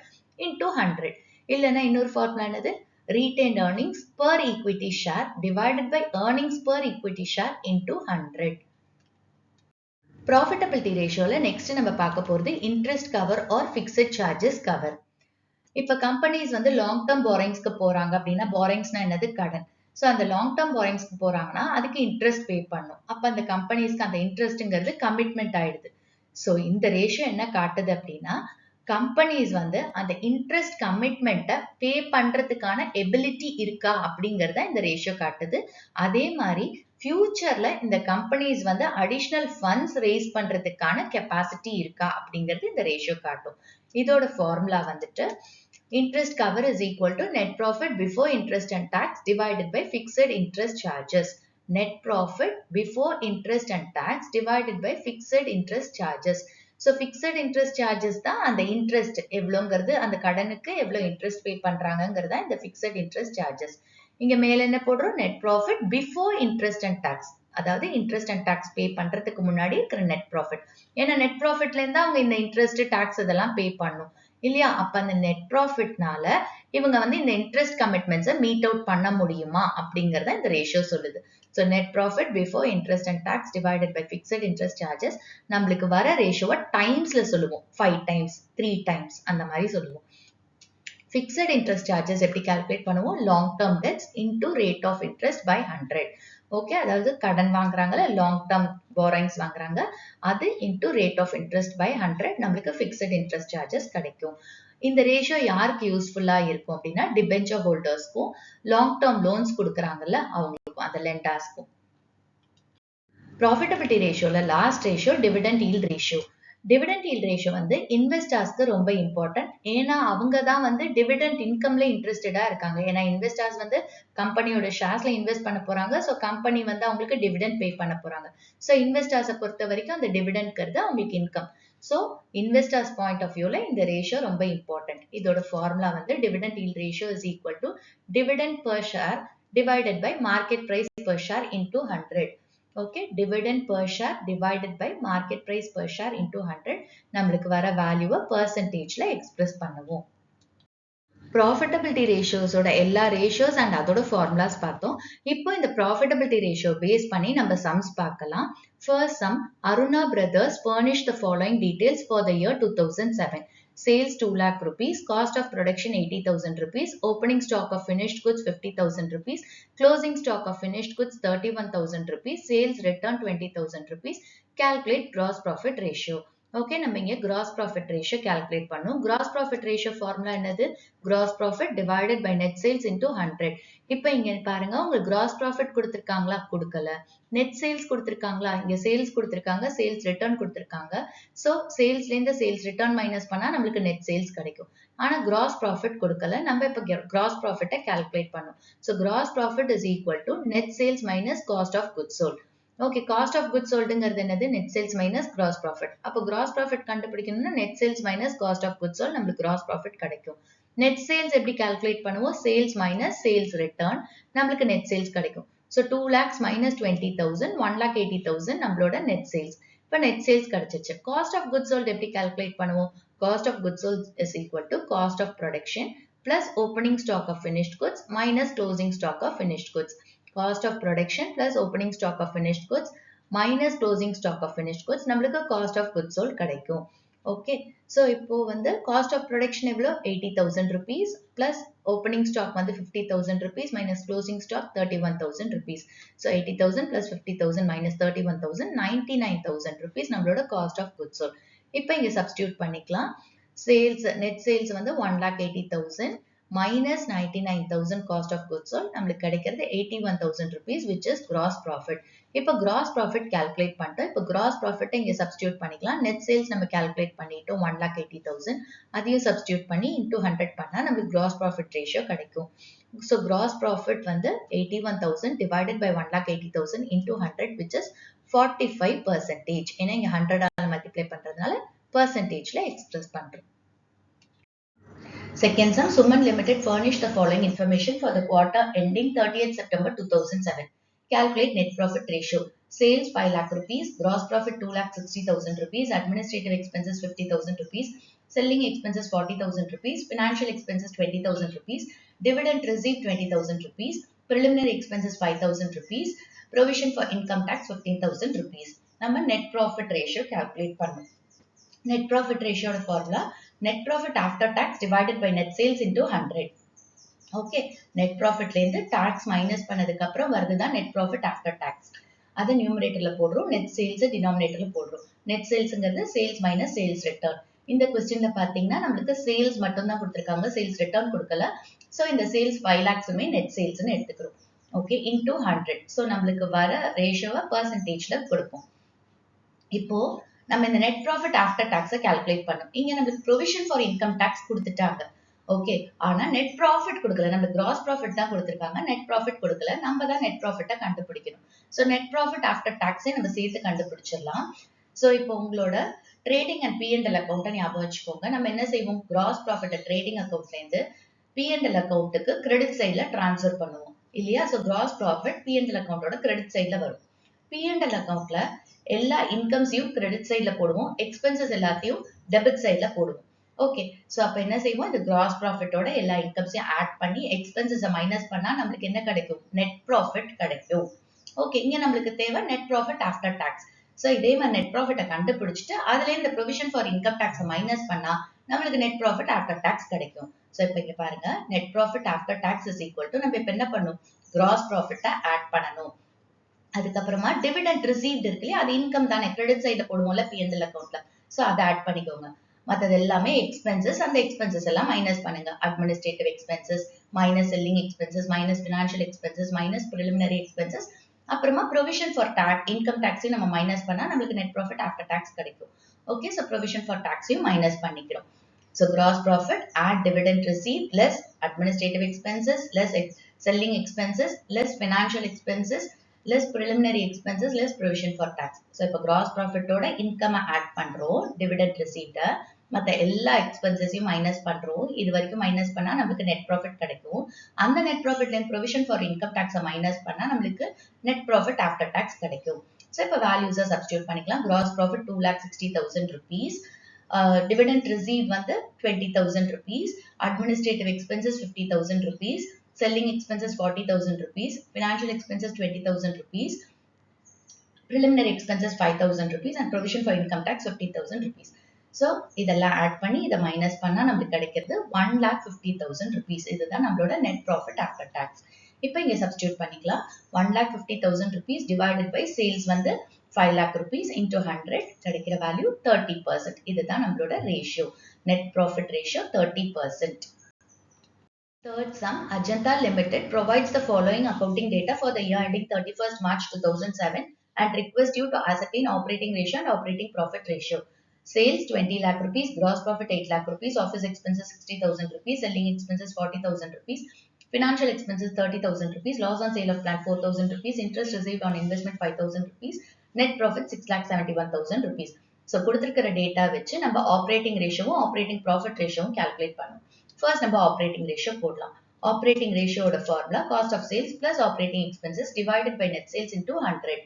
into 100. இல்லனா இன்னொரு ஃபார்முலா என்னது, retained earnings per equity share divided by earnings per equity share into 100. profitability ratioல next நம்ம பார்க்க போறது interest cover or fixed charges cover. இப்ப கம்பெனிஸ் வந்து லாங் டர்ம் பாரோயிங்ஸ்க்கு போறாங்க அப்படின்னா, பாரோயிங்ஸ்னா என்னது, கடன். சோ அந்த லாங் டர்ம் பாரோயிங்ஸ்க்கு போறாங்கன்னா அதுக்கு இன்ட்ரெஸ்ட் பே பண்ணும். அப்ப அந்த கம்பெனிஸ்க்கு அந்த இன்ட்ரெஸ்ட்ங்கிறது கமிட்மெண்ட் ஆயிடுது. சோ இந்த ரேஷியோ என்ன காட்டுது அப்படின்னா, கம்பெனிஸ் வந்து அந்த இன்ட்ரெஸ்ட் கமிட்மெண்ட்டை பே பண்றதுக்கான எபிலிட்டி இருக்கா அப்படிங்கறத இந்த ரேஷியோ காட்டுது. அதே மாதிரி ஃபியூச்சர்ல இந்த கம்பெனிஸ் வந்து அடிஷனல் ஃபண்ட்ஸ் ரேஸ் பண்றதுக்கான கெப்பாசிட்டி இருக்கா அப்படிங்கிறது இந்த ரேஷியோ காட்டும். இதோட ஃபார்முலா வந்துட்டு interest cover is equal to net profit before interest and tax divided by fixed interest charges. net profit before interest and tax divided by fixed interest charges. so fixed interest charges தான் அந்த interest எவ்வளோங்கிறது, அந்த கடனுக்கு எவ்வளவு interest பே பண்றாங்கிறது தான் இந்த fixed interest charges. இங்க மேல என்ன போடுறோம், net profit before interest and tax, அதாவது இன்ட்ரெஸ்ட் அண்ட் டாக்ஸ் பே பண்றதுக்கு முன்னாடி இருக்கிற நெட் ப்ராஃபிட். ஏன்னா நெட் ப்ராஃபிட்ல இருந்தா அவங்க இந்த இன்ட்ரெஸ்ட் டாக்ஸ் இதெல்லாம் பே பண்ணும் இல்லையா. அப்ப அந்த நெட் ப்ராஃபிட்னால இவங்க வந்து இந்த இன்ட்ரெஸ்ட் கமிட்மெண்ட்ஸை மீட் அவுட் பண்ண முடியுமா அப்படிங்கறத இந்த ரேஷியோ சொல்லுது. So net profit before interest and tax divided by fixed interest charges. நம்மளுக்கு வர ரேஷியோவை டைம்ஸ்ல சொல்லுவோம், 5 times 3 times அந்த மாதிரி சொல்லுவோம். ஃபிக்ஸட் இன்ட்ரெஸ்ட் சார்ஜஸ் எப்படி கால்குலேட் பண்ணுவோம், long term debts into rate of interest by 100. Okay, அதாவது கடன் வாங்குறாங்கல்ல, லாங் டர்ம் பாரோயிங்ஸ் வாங்குறாங்க, அது into rate of interest by 100 நம்மளுக்கு ஃபிக்ஸட் இன்ட்ரெஸ்ட் சார்ஜஸ் கிடைக்கும். இந்த ரேஷியோ யாருக்கு யூஸ்ஃபுல்லா இருக்கும் அப்படின்னா, டிபென்ச்சர் ஹோல்டர்ஸ்க்கும் லாங் டர்ம் லோன்ஸ் கொடுக்குறாங்கல்ல அவங்களுக்கும், அந்த லெண்டர்ஸ்க்கும். ப்ராஃபிட்டபிலிட்டி ரேஷியோல last ratio dividend yield ratio. Dividend yield ratio வந்து இன்வெஸ்டர்ஸ்க்கு ரொம்ப இம்பார்ட்டன்ட். ஏன்னா அவங்க தான் வந்து டிவிடெண்ட் இன்கம்ல இன்ட்ரெஸ்டடா இருக்காங்க. ஏன்னா இன்வெஸ்டர்ஸ் வந்து கம்பெனியோட ஷேர்ஸ்ல இன்வெஸ்ட் பண்ண போறாங்க. ஸோ கம்பெனி வந்து அவங்களுக்கு டிவிடெண்ட் பே பண்ண போறாங்க. ஸோ இன்வெஸ்டர்ஸை பொறுத்த வரைக்கும் அந்த டிவிடெண்ட்ங்கிறது அவங்களுக்கு income. So investors point of வியூல இந்த ரேஷியோ ரொம்ப இம்பார்ட்டன்ட். இதோட ஃபார்முலா வந்து dividend yield ratio is equal to dividend per share divided by market price per share into 100. Okay, dividend per share divided by market price per share into 100 நம்மளுக்கு வர வேல்யூவை பெர்சன்டேஜ்ல express பண்ணுவோம். Profitability ரேஷியோஸோட எல்லா ratios and அதோட formulas பார்த்தோம். இப்போ இந்த profitability ratio base பண்ணி நம்ம சம்ஸ் பார்க்கலாம். First sum, Aruna brothers furnish the following details for the year 2007. Sales 2 lakh rupees, cost of production 80,000 rupees, opening stock of finished goods 50,000 rupees, closing stock of finished goods 31,000 rupees, sales return 20,000 rupees. Calculate gross profit ratio. Okay, நம்ம இங்க gross profit ratio calculate பண்ணோம். gross profit ratio formula என்னது, gross profit divided by net sales into 100. இப்போ இங்க பாருங்க, உங்களுக்கு gross profit கொடுத்திருக்காங்களா, கொடுக்கல. net sales கொடுத்திருக்காங்களா, இங்க sales கொடுத்திருக்காங்க, sales return கொடுத்திருக்காங்க. so salesல இருந்து sales return மைனஸ் பண்ணா நம்மளுக்கு net sales கிடைக்கும். ஆனா gross profit கொடுக்கல. நம்ம இப்ப gross profit calculate பண்ணோம். so gross profit is equal to net sales minus cost of goods sold. Okay, cost of goods சோல்டுங்கிறது என்னது, net sales minus gross profit. அப்போ கிராஸ் ப்ராஃபிட் கண்டுபிடிக்கணும்னா net sales minus cost of goods sold நம்மளுக்கு gross profit கிடைக்கும். Net sales எப்படி calculate பண்ணுவோம், sales minus sales return நம்மளுக்கு net sales கிடைக்கும். ஸோ 2 lakhs minus 20,000, 1,80,000 நம்மளோட நெட் சேல்ஸ். இப்போ நெட் சேல்ஸ் கிடைச்சிச்சு. காஸ்ட் ஆஃப் குட்ஸ் சோல்ட் எப்படி கால்குலேட் பண்ணுவோம், cost of goods sold is equal to cost of production plus opening stock of finished goods minus closing stock of finished goods. Cost of production plus opening stock of finished goods minus closing stock of finished goods நம்மளுக்கு cost of goods sold கிடைக்கும். Okay, so இப்போ வந்து cost of production எவ்வளோ 80,000 rupees plus opening stock வந்து 50,000 rupees minus closing stock 31,000 rupees. So 80,000 plus 50,000 minus 31,000 99,000 rupees நம்மளோட cost of goods sold. இப்போ இங்கே substitute பண்ணிக்கலாம். சேல்ஸ் நெட் சேல்ஸ் வந்து 1,80,000 minus 99,000 cost of goods sold நம்மளுக்கு கிடைக்கிறது 81,000 rupees which is gross profit. இப்போ gross profit calculate பண்ணிட்டோம். இப்போ gross profit இங்க substitute பண்ணிக்கலாம். net sales நம்ம calculate பண்ணிட்டோம் 1,80,000. அதையும் substitute பண்ணி into 100 பண்ணா நமக்கு gross profit ratio கிடைக்கும். So gross profit வந்து 81,000 divided by 1,80,000 into 100 which is 45%. ஏன்னா இங்க 100 ஆல multiply பண்றதுனால percentageல express பண்றோம். Second sum, Suman Limited furnished the following information for the quarter ending 30th September 2007. Calculate net profit ratio. Sales 5 lakh rupees, gross profit 2,60,000 rupees, administrative expenses 50,000 rupees, selling expenses 40,000 rupees, financial expenses 20,000 rupees, dividend received 20,000 rupees, preliminary expenses 5,000 rupees, provision for income tax 15,000 rupees. நம்ம net profit ratio calculate பண்ணோம். Net profit ratio formula net profit after tax divided by net sales into 100. Okay, net profit ல இருந்து tax minus பண்ணதுக்கு அப்புறம் வருதுதான் net profit after tax. அதை numeratorல போடுறோம், net sales denominatorல போடுறோம். net salesங்கிறது sales minus sales return. இந்த questionல பாத்தீங்கன்னா நம்மளுக்கு sales மட்டும் தான் கொடுத்திருக்காங்க, sales return கொடுக்கல. So இந்த sales 5 lakhs உமே net sales ன்னு எடுத்துக்கிறோம். Okay, into 100. So நம்மளுக்கு வர ரேஷியோவை percentageல கொடுப்போம். இப்போ நம்ம இந்த net profit after tax calculate பண்ணோம். இங்க நமக்கு provision for income tax கொடுத்துட்டாங்க. ஓகே, ஆனா net profit கொடுக்கல. நம்ம gross profit தான் கொடுத்திருக்காங்க, net profit கொடுக்கல. நம்ம தான் net profit கண்டுபிடிக்கணும். So net profit after tax நம்ம சேர்த்து கண்டுபிடிச்சிடலாம். So இப்போ உங்களோட trading and P&L account ஞாபகம் வச்சுக்கோங்க. நம்ம என்ன செய்வோம், gross profit trading accountல இருந்து P&L accountக்கு credit sideல transfer பண்ணுவோம் இல்லையா? So gross profit P&L accountோட credit sideல வரும். P&L accountல எல்லா இன்கம்ஸையும் கிரெடிட் சைட்ல போடுவோம், எக்ஸ்பென்சஸ் எல்லாத்தையும் டெபிட் சைட்ல போடுவோம். ஓகே, சோ அப்ப என்ன செய்வோம், இந்த கிராஸ் ப்ராஃபிட்டோட எல்லா இன்கம்ஸையும் ஆட் பண்ணி எக்ஸ்பென்சஸை மைனஸ் பண்ணா நம்மளுக்கு என்ன கிடைக்கும், நெட் ப்ராஃபிட் கிடைக்கும். ஓகே, இங்க நம்மளுக்கு தேவை net profit after tax. So இதே மாதிரி நெட் ப்ராஃபிட்டை கண்டுபிடிச்சிட்டு அதுல இந்த ப்ரொவிஷன் ஃபார் இன்கம் டாக்ஸை மைனஸ் பண்ணா நம்மளுக்கு நெட் ப்ராஃபிட் ஆஃப்டர் டாக்ஸ் கிடைக்கும். சோ இப்ப இங்க பாருங்க, net profit after tax is equal to நம்ம இப்ப என்ன பண்ணும், கிராஸ் ப்ராஃபிட்டை ஆட் பண்ணணும். அதுக்கப்புறமா டிவிடெண்ட் ரிசீவ்ட் இருக்கு இல்லையா, அது இன்கம் தானே, கிரெடிட் சைட்ல போடுவோம்ல P&L அக்கௌண்ட்ல. சோ அதை ஆட் பண்ணிக்கோங்க. மற்றது எல்லாமே எக்ஸ்பென்சஸ், அந்த எக்ஸ்பென்சஸ் எல்லாம் மைனஸ் பண்ணுங்க. Administrative expenses minus selling expenses minus financial expenses minus preliminary expenses, அப்புறமா ப்ரொவிஷன் ஃபார் டாக்ஸ் இன்கம் டாக்ஸையும் நம்ம மைனஸ் பண்ணா நம்மளுக்கு நெட் ப்ராஃபிட் ஆஃப்டர் டாக்ஸ் கிடைக்கும். ஓகே, சோ ப்ரொவிஷன் ஃபார் டாக்ஸையும் மைனஸ் பண்ணிக்கிறோம். So gross profit add dividend received less administrative expenses less selling expenses less financial expenses less preliminary expenses less provision for tax. So இப்போ gross profit ஓட income add பண்றோம், dividend received, மத்த எல்லா எக்ஸ்பென்சஸையும் minus பண்றோம். இது வரைக்கும் minus பண்ணா நமக்கு நெட் ப்ராஃபிட் கிடைக்கும். அந்த நெட் ப்ராஃபிட்ல provision for income tax minus பண்ணா நம்மளுக்கு நெட் ப்ராஃபிட் ஆஃப்டர் டாக்ஸ் கிடைக்கும். So இப்போ வேல்யூஸை சப்ஸ்டிட்யூட் பண்ணிக்கலாம். gross profit 2,60,000 rupees, dividend received வந்து 20,000 rupees, administrative expenses 50,000 rupees, selling expenses 40,000 rupees, financial expenses 20,000 rupees, preliminary expenses 5,000 rupees and provision for income tax 50,000 rupees. So இதெல்லாம் add பண்ணி இதை minus பண்ணா நமக்கு கிடைக்கிறது 1,50,000 rupees. இதுதான் நம்மளோட net profit after tax. இப்போ இங்க சப்ஸ்டிட்யூட் பண்ணிக்கலாம். 1,50,000 rupees divided by sales வந்து 5 lakh rupees into 100 கிடைக்கிற வேல்யூ 30%. இதுதான் நம்மளோட ratio, net profit ratio 30%. Third sum, Ajanta Limited provides the following accounting data for the year ending 31st March 2007 and requests you to ascertain operating ratio and operating profit ratio. Sales 20 lakh rupees, gross profit 8 lakh rupees, office expenses 60,000 rupees, selling expenses 40,000 rupees, financial expenses 30,000 rupees, loss on sale of plant 4,000 rupees, interest received on investment 5,000 rupees, net profit 6,71,000 rupees. So கொடுத்திருக்கிற data வச்சு நம்ம operating ரேஷியோவும் operating profit ரேஷியோவும் calculate பண்ணணும். First நம்ம operating ratio போடலாம். Operating ரேஷியோட formula cost of sales plus operating expenses divided by net sales into 100.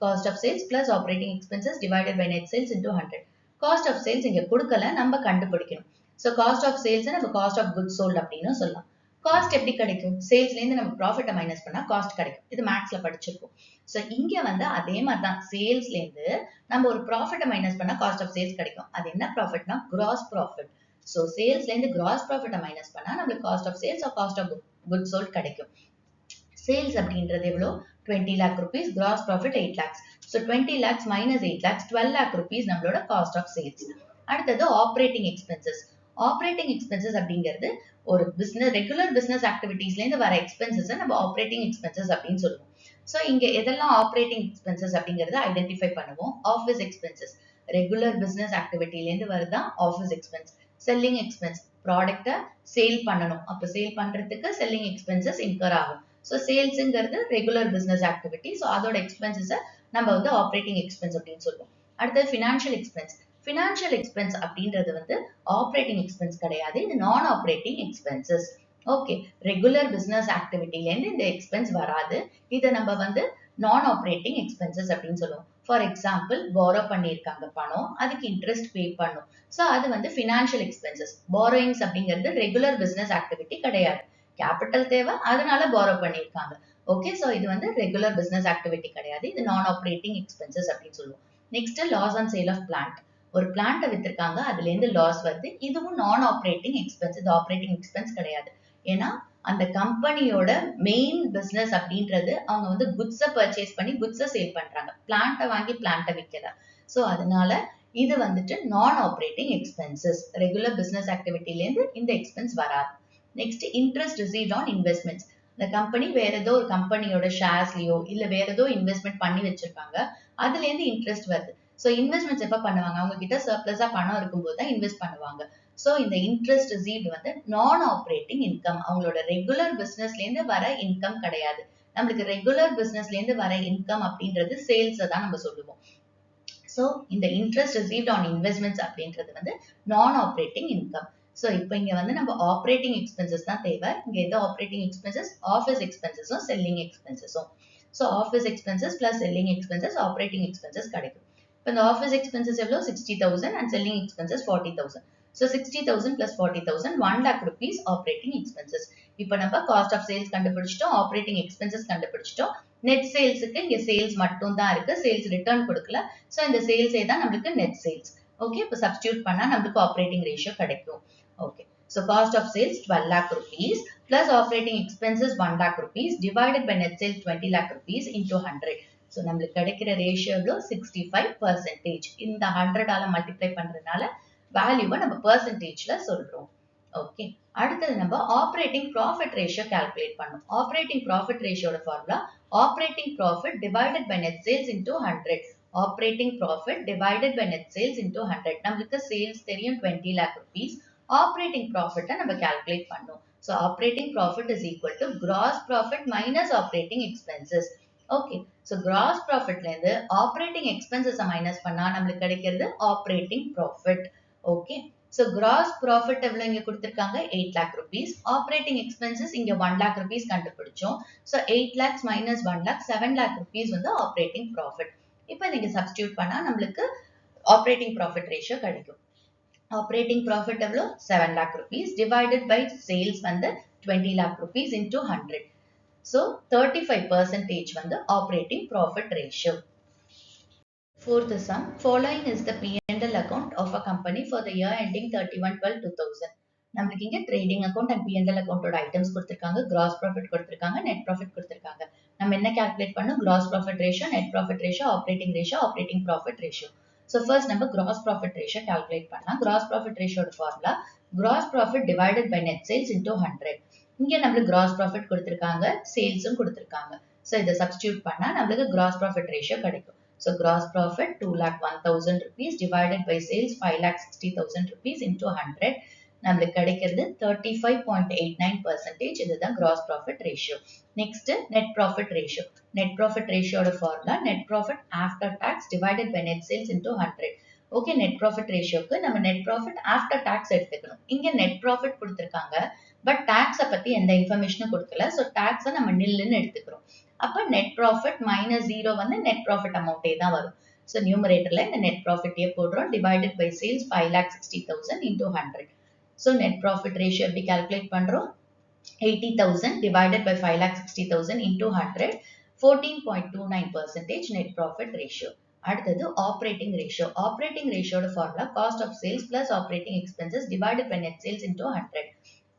Cost of sales plus operating expenses divided by net sales into 100. Cost of sales இங்க கொடுக்கல, நம்ம கண்டுபிடிக்கணும். So cost of sales நம்ம cost of goods sold அப்படின்னு சொல்லலாம். Cost எப்படி கிடைக்கும்? சேல்ஸ்ல இருந்து நம்ம ப்ராஃபிட்டை மைனஸ் பண்ணா காஸ்ட் கிடைக்கும். இது மேக்ஸ்ல படிச்சிருக்கோம். சோ இங்க வந்து அதே மாதிரி தான் சேல்ஸ்ல இருந்து நம்ம ஒரு ப்ராஃபிட்டை மைனஸ் பண்ணா காஸ்ட் ஆஃப் சேல்ஸ் கிடைக்கும். அது என்ன ப்ராஃபிட்னா கிராஸ் ப்ராஃபிட். சோ சேல்ஸ்ல இருந்து கிராஸ் ப்ராஃபிட்டை மைனஸ் பண்ணா நம்மளுக்கு cost of sales or cost of goods sold கிடைக்கும். சேல்ஸ் அப்படின்றது எவ்வளோ? 20 lakh rupees, gross profit 8 lakhs. So 20 lakhs minus 8 lakhs, 12 lakh rupees நம்மளோட காஸ்ட் ஆஃப் சேல்ஸ். அடுத்தது ஆப்ரேட்டிங் எக்ஸ்பென்சஸ். ஆப்ரேட்டிங் எக்ஸ்பென்சஸ் அப்படிங்கிறது ஒரு பிசினஸ் ரெகுலர் பிசினஸ் ஆக்டிவிட்டீஸ்ல இருந்து வர எக்ஸ்பென்சஸ் நம்ம ஆப்ரேட்டிங் எக்ஸ்பென்சஸ் அப்படின்னு சொல்லுவோம். ஸோ இங்க எதெல்லாம் ஆப்ரேட்டிங் எக்ஸ்பென்சஸ் அப்படிங்கறத ஐடென்டிஃபை பண்ணுவோம். ஆஃபீஸ் எக்ஸ்பென்சஸ் ரெகுலர் பிசினஸ் ஆக்டிவிட்டில இருந்து வருதான் ஆஃபீஸ் எக்ஸ்பென்ஸ். செல்லிங் எக்ஸ்பென்ஸ் ப்ராடக்ட்டை சேல் பண்ணணும். அப்ப சேல் பண்றதுக்கு செல்லிங் எக்ஸ்பென்சஸ் இன்கர் ஆகும். ஸோ சேல்ஸுங்கிறது ரெகுலர் பிசினஸ் ஆக்டிவிட்டி. ஸோ அதோட எக்ஸ்பென்சஸை நம்ம வந்து ஆப்ரேட்டிங் எக்ஸ்பென்ஸ் அப்படின்னு சொல்லுவோம். அடுத்தது ஃபினான்ஷியல் எக்ஸ்பென்ஸ். ஃபினான்ஷியல் எக்ஸ்பென்ஸ் அப்படின்றது வந்து ஆப்ரேட்டிங் எக்ஸ்பென்ஸ் கிடையாது. இது non operating expenses. Okay, regular business ஆக்டிவிட்டிலேருந்து இந்த எக்ஸ்பென்ஸ் வராது. இதை நம்ம வந்து நான் ஆப்ரேட்டிங் எக்ஸ்பென்சஸ் அப்படின்னு சொல்லுவோம். ஃபார் எக்ஸாம்பிள், பாரோ பண்ணியிருக்காங்க பணம், அதுக்கு இன்ட்ரெஸ்ட் பே பண்ணும். ஸோ அது வந்து ஃபினான்ஷியல் எக்ஸ்பென்சஸ். பாரோயிங்ஸ் அப்படிங்கிறது ரெகுலர் பிசினஸ் ஆக்டிவிட்டி கிடையாது. கேபிட்டல் தேவை, அதனால பாரோ பண்ணியிருக்காங்க. ஓகே, ஸோ இது வந்து ரெகுலர் பிசினஸ் ஆக்டிவிட்டி கிடையாது. இது நான் ஆப்ரேட்டிங் எக்ஸ்பென்சஸ் அப்படின்னு சொல்லுவோம். Next loss on sale of plant. ஒரு பிளான்ட்டை வித்திருக்காங்க, அதுல இருந்து லாஸ் வருது. இதுவும் நான் ஆப்ரேட்டிங் எக்ஸ்பென்ஸ். இது ஆப்ரேட்டிங் எக்ஸ்பென்ஸ் கிடையாது. ஏன்னா அந்த கம்பெனியோட மெயின் பிசினஸ் அப்படின்றது அவங்க வந்து குட்ஸை பர்ச்சேஸ் பண்ணி குட்ஸை சேல் பண்றாங்க. பிளான்ட்டை வாங்கி பிளான்ட்டை விற்கல. ஸோ அதனால இது வந்துட்டு non operating expenses. Regular business ஆக்டிவிட்டில இருந்து இந்த எக்ஸ்பென்ஸ் வராது. Next interest received on investments. இந்த கம்பெனி வேற ஏதோ ஒரு கம்பெனியோட ஷேர்ஸ்லயோ இல்ல வேற ஏதோ இன்வெஸ்ட்மெண்ட் பண்ணி வச்சிருக்காங்க, அதுல இருந்து இன்ட்ரெஸ்ட் வருது. ஸோ இன்வெஸ்ட்மெண்ட்ஸ் எப்ப பண்ணுவாங்க? அவங்க கிட்ட சர்ப்ளஸா பணம் இருக்கும்போது தான் இன்வெஸ்ட் பண்ணுவாங்க. ஸோ இந்த இன்ட்ரெஸ்ட் ரிசீவ்ட் வந்து நான் ஆப்ரேட்டிங் இன்கம். அவங்களோட ரெகுலர் பிசினஸ்ல இருந்து வர இன்கம் கிடையாது. நம்மளுக்கு ரெகுலர் பிசினஸ்ல இருந்து வர இன்கம் அப்படின்றது சேல்ஸை தான் நம்ம சொல்லுவோம். ஸோ இந்த இன்ட்ரெஸ்ட் ரிசீவ்ட் ஆன் இன்வெஸ்ட்மெண்ட்ஸ் அப்படின்றது வந்து நான் ஆப்ரேட்டிங் இன்கம். ஸோ இப்போ இங்க வந்து நம்ம ஆப்ரேட்டிங் எக்ஸ்பென்சஸ் தான் தேவை. இங்க எது ஆப்ரேட்டிங் எக்ஸ்பென்சஸ்? ஆஃபீஸ் எக்ஸ்பென்சஸும் செல்லிங் எக்ஸ்பென்சஸும். So office expenses plus selling expenses operating expenses கிடைக்கும். இப்போ இந்த ஆஃபீஸ் எக்ஸ்பென்சஸ் எவ்வளோ? 60,000 and selling expenses 40,000. So 60,000 plus 40,000, 1 lakh rupees operating expenses. இப்போ நம்ம காஸ்ட் ஆஃப் சேல்ஸ் கண்டுபிடிச்சிட்டோம், ஆப்ரேட்டிங் எக்ஸ்பென்சஸ் கண்டுபிடிச்சிட்டோம். நெட் சேல்ஸுக்கு இங்க சேல்ஸ் மட்டும் தான் இருக்கு, சேல்ஸ் ரிட்டர்ன் கொடுக்கல. ஸோ இந்த சேல்ஸே தான் நம்மளுக்கு நெட் சேல்ஸ். ஓகே, இப்போ சப்ஸ்டியூட் பண்ணா நம்மளுக்கு ஆப்ரேட்டிங் ரேஷியோ கிடைக்கும். Okay, so cost of sales 12 lakh rupees plus operating expenses 1 lakh rupees divided by net sales 20 lakh rupees into 100. So நம்மளுக்கு கிடைக்கிற ரேஷியோ எவ்வளோ? 65%. இந்த 100 ஆல மல்டிப்ளை பண்றதுனால வேல்யூவை நம்ம பெர்சன்டேஜ்ல சொல்றோம். ஓகே, அடுத்தது நம்ம ஆப்ரேட்டிங் ப்ராஃபிட் ரேஷியோ கால்குலேட் பண்ணோம். ஆப்ரேட்டிங் ப்ராஃபிட் ரேஷியோட formula operating profit divided by net sales into 100. Operating profit divided by net sales into 100. நம்மளுக்கு சேல்ஸ் தெரியும் 20 lakh rupees. ஆப்ரேட்டிங் ப்ராஃபிட்டை நம்ம கால்குலேட் பண்ணோம். So operating profit is equal to gross profit minus operating expenses. Okay, so gross ப்ராஃபிட்ல இருந்து operating எக்ஸ்பென்சஸை minus பண்ணா நம்மளுக்கு கிடைக்கிறது operating profit. Okay, so gross profit எவ்வளோ இங்க கொடுத்துருக்காங்க? 8 lakh rupees. ஆப்ரேட்டிங் எக்ஸ்பென்சஸ் இங்க 1 lakh rupees கண்டுபிடிச்சோம். So 8 lakhs minus 1 lakh 7 lakh rupees வந்து ஆப்ரேட்டிங் ப்ராஃபிட். இப்போ நீங்க சப்ஸ்டியூட் பண்ணா நம்மளுக்கு ஆப்ரேட்டிங் ப்ராஃபிட் ரேஷியோ கிடைக்கும். ஆப்ரேட்டிங் ப்ராஃபிட் எவ்வளோ? 7 lakh rupees divided by sales வந்து 20 lakh rupees into 100. So 35% வந்து operating profit ratio. Fourth sum, following is the P&L account of a company for the year ending 31/12/2000. நம்மளுக்கு இங்க trading account and P&L அக்கௌண்டோட items கொடுத்திருக்காங்க, gross profit கொடுத்திருக்காங்க, net profit கொடுத்திருக்காங்க. நம்ம என்ன கால்குலேட் பண்ணோம்? Gross profit ratio, net profit ratio, operating profit ratio. So first நம்ம கிராஸ் ப்ராஃபிட் ரேஷியோ கால்குலேட் பண்ணலாம். கிராஸ் ப்ராஃபிட் ரேஷியோட formula gross profit divided by net sales into 100. இங்க நம்மளுக்கு கிராஸ் ப்ராஃபிட் கொடுத்திருக்காங்க, சேல்ஸும் கொடுத்திருக்காங்க. ஸோ இதை சப்ஸ்டியூட் பண்ணா நம்மளுக்கு கிராஸ் ப்ராஃபிட் ரேஷியோ கிடைக்கும். So gross profit 2,01,000 rupees divided by sales 5,60,000 rupees into 100. நம்மளுக்கு கிடைக்கிறது 35.89%. இதுதான் gross profit ratio. Next, net profit ratio. Net profit ratio ஓட formula net profit after tax divided by net sales into 100. Okay, net profit ratioக்கு நம்ம net profit after tax எடுத்துக்கணும். இங்க net profit கொடுத்திருக்காங்க, but டாக்ஸை பத்தி எந்த இன்ஃபர்மேஷனும் கொடுக்கல. ஸோ டாக்ஸை நம்ம நில்லுன்னு எடுத்துக்கிறோம். அப்ப நெட் ப்ராஃபிட் மைனஸ் 0 வந்து நெட் ப்ராஃபிட் அமௌண்டே தான் வரும். ஸோ நியூமரேட்டர்ல இந்த நெட் ப்ராஃபிட்டே போடுறோம். Divided by sales 5,60,000 into 100. So net profit ratio எப்படி கால்குலேட் பண்றோம்? 80,000 divided by 5,60,000 into 100, 14.29% net profit ratio. அடுத்தது operating ratio. Operating ratio formula cost of sales plus operating expenses divided by net sales into 100.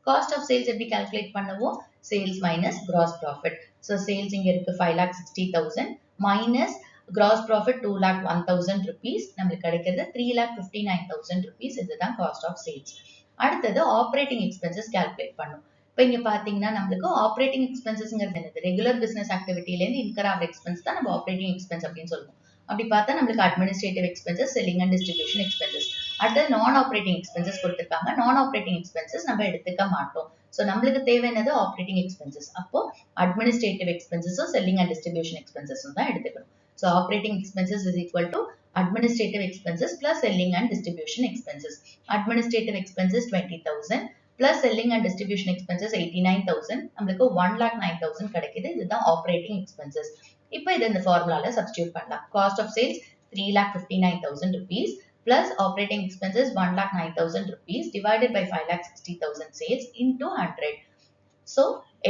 Cost of sales எப்படி calculate பண்ணுவோம்? Sales minus gross profit. So sales இங்க இருக்கு 5,60,000 minus gross profit 2,01,000 rupees. நம்மளுக்கு கிடைக்கிறது 3,59,000 rupees. இதுதான் cost of sales. அடுத்தது operating expenses calculate பண்ணும். இப்போ இங்க பாத்தீங்கன்னா நம்மளுக்கு ஆப்ரேட்டிங் எக்ஸ்பென்சஸ்ங்கிறது என்னது? ரெகுலர் பிசினஸ் ஆக்டிவிட்டில இருந்து இன்கர் ஆகிற எக்ஸ்பென்ஸ் தான் நம்ம ஆப்ரேட்டிங் எக்ஸ்பென்ஸ் அப்படின்னு சொல்லுவோம். அப்படி பார்த்தா நம்மளுக்கு administrative expenses, selling and distribution expenses. அடுத்து நான் ஆப்ரேட்டிங் எக்ஸ்பென்சஸ் கொடுத்திருக்காங்க. நான் ஆப்ரேட்டிங் எக்ஸ்பென்சஸ் நம்ம எடுத்துக்க மாட்டோம். ஸோ நம்மளுக்கு தேவை என்னது? Operating expenses. அப்போ அட்மினிஸ்ட்ரேட்டிவ் எக்ஸ்பென்சஸும் செல்லிங் அண்ட் டிஸ்ட்ரிபியூஷன் எக்ஸ்பென்சஸும் தான் எடுத்துக்கணும். So operating expenses is equal to administrative expenses plus selling and distribution expenses. Administrative expenses 20,000 plus selling and distribution expenses 89,000. நம்மளுக்கு 1,09,000 கிடைக்குது. இதுதான் operating expenses. இப்போ இதை இந்த ஃபார்முலால சப்ஸ்டிட்யூட் பண்ணலாம். Cost of sales 3,59,000 rupees plus operating expenses 1,09,000 rupees divided by 5,60,000 sales into 100. So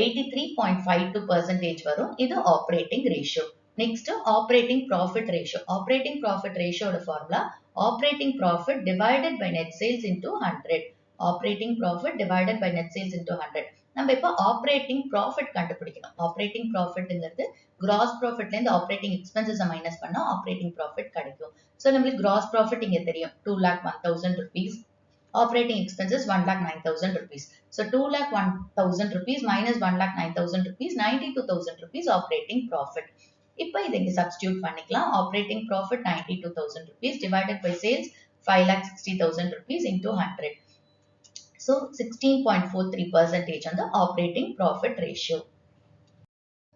83.52% வரும். இது operating ratio. Next, operating profit ratio. Operating profit ratio ஓட formula operating profit divided by net sales into 100. Operating profit divided by net sales into 100. நம்ம இப்போ operating profit கண்டுபிடிக்கணும். Operating profitங்கிறது gross profitல இருந்து operating expenses minus பண்ணா operating profit கிடைக்கும். So நம்மளுக்கு gross profit இங்க தெரியும் 2,01,000 rupees. Operating expenses 1,09,000 rupees. So 2,01,000 rupees minus 1,09,000 rupees, 92,000 rupees operating profit. இப்போ இதை இங்க சப்ஸ்டிட்யூட் பண்ணிக்கலாம். Operating profit 92,000 rupees divided by sales 5,60,000 rupees into 100. So 16.43% on the operating profit ratio.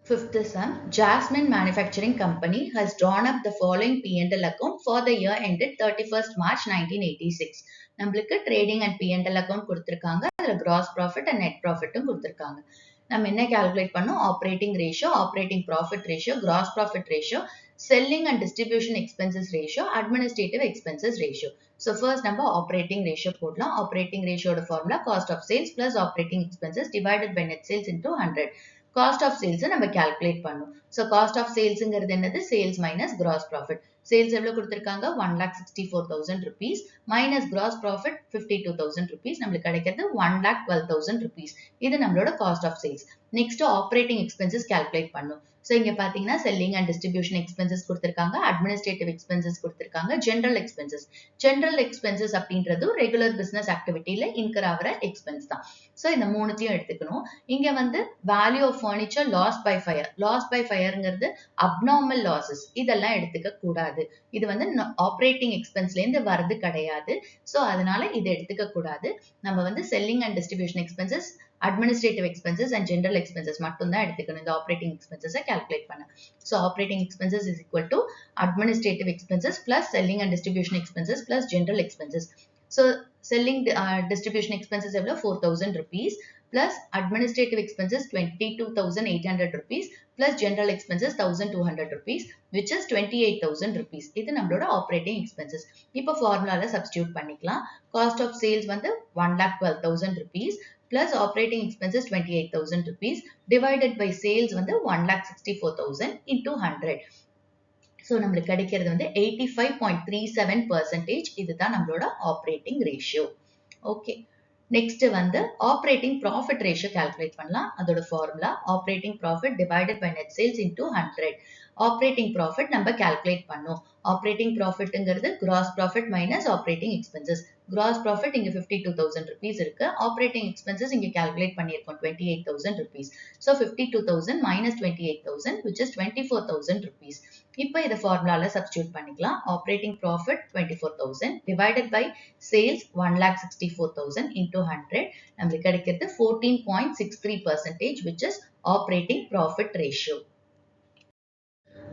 Fifth sum, Jasmine Manufacturing Company has drawn up the following P&L account for the year ended 31st March 1986. நம்மளுக்கு trading and P&L account கொடுத்திருக்காங்க. அதுல gross profit and net profitம் கொடுத்திருக்காங்க. நம்ம என்ன calculate பண்ணோம்? Operating ratio, operating profit ratio, gross profit ratio, selling and distribution expenses ratio, administrative expenses ratio. So first நம்ம operating ratio போடலாம். Operating ratio ஓட formula cost of sales plus operating expenses divided by net sales into 100. Cost of sales நம்ம calculate பண்ணோம். So cost of salesங்கிறது என்னது? Sales minus gross profit. Sales எவ்வளவு கொடுத்திருக்காங்க? 1,64,000 rupees minus gross profit 52,000 rupees. நம்மளுக்கு கிடைக்கிறது 1,12,000 rupees. இது நம்மளோட cost of sales. Next operating expenses calculate பண்ணும். So இங்க பாத்தீங்கன்னா selling and distribution expenses கொடுத்திருக்காங்க, administrative expenses கொடுத்திருக்காங்க, general expenses. General expenses அப்படின்றது regular business activityல incur ஆகிற expense தான். So இந்த மூணுத்தையும் எடுத்துக்கணும். இங்க வந்து value of furniture lost by fire. Lost by fireங்கிறது abnormal losses. இதெல்லாம் எடுத்துக்க கூடாது. இது வந்து operating expenseல இருந்து வரது கிடையாது. So அதனால இது எடுத்துக்க கூடாது. நம்ம வந்து selling and distribution expenses, administrative expenses and general expenses மட்டும் தான் எடுத்துக்கணும். இந்த operating expenses calculate பண்ண. So operating expenses is equal to administrative expenses plus selling and distribution expenses plus general expenses. So selling distribution expenses எவ்வளோ? 4,000 rupees plus administrative expenses 22,800 rupees plus general expenses 1,200 rupees which is 28,000 rupees. இது நம்மளோட operating expenses. இப்போ formulaல substitute பண்ணிக்கலாம். Cost of sales வந்து 1,12,000 rupees plus operating expenses 28,000 rupees divided by sales வந்து 1,64,000 into 100. So நம்மளுக்கு கிடைக்கிறது வந்து 85.37%. இதுதான் நம்மளோட operating ratio. Okay. Next வந்து operating profit ratio calculate பண்ணலாம். அதோட formula operating profit divided by net sales into 100. Operating profit நம்ம calculate பண்ணோம். Operating profitங்கிறது gross profit minus operating expenses. Gross profit இங்க 52,000 rupees இருக்கு. Operating expenses இங்க calculate பண்ணியிருக்கோம் 28,000 rupees. So 52,000 minus 28,000 which is 24,000 rupees. இப்போ இதை formulaல substitute பண்ணிக்கலாம். Operating profit 24,000 divided by sales 1,64,000 into 100. நம்மளுக்கு கிடைக்கிறது 14.63% which is operating profit ratio.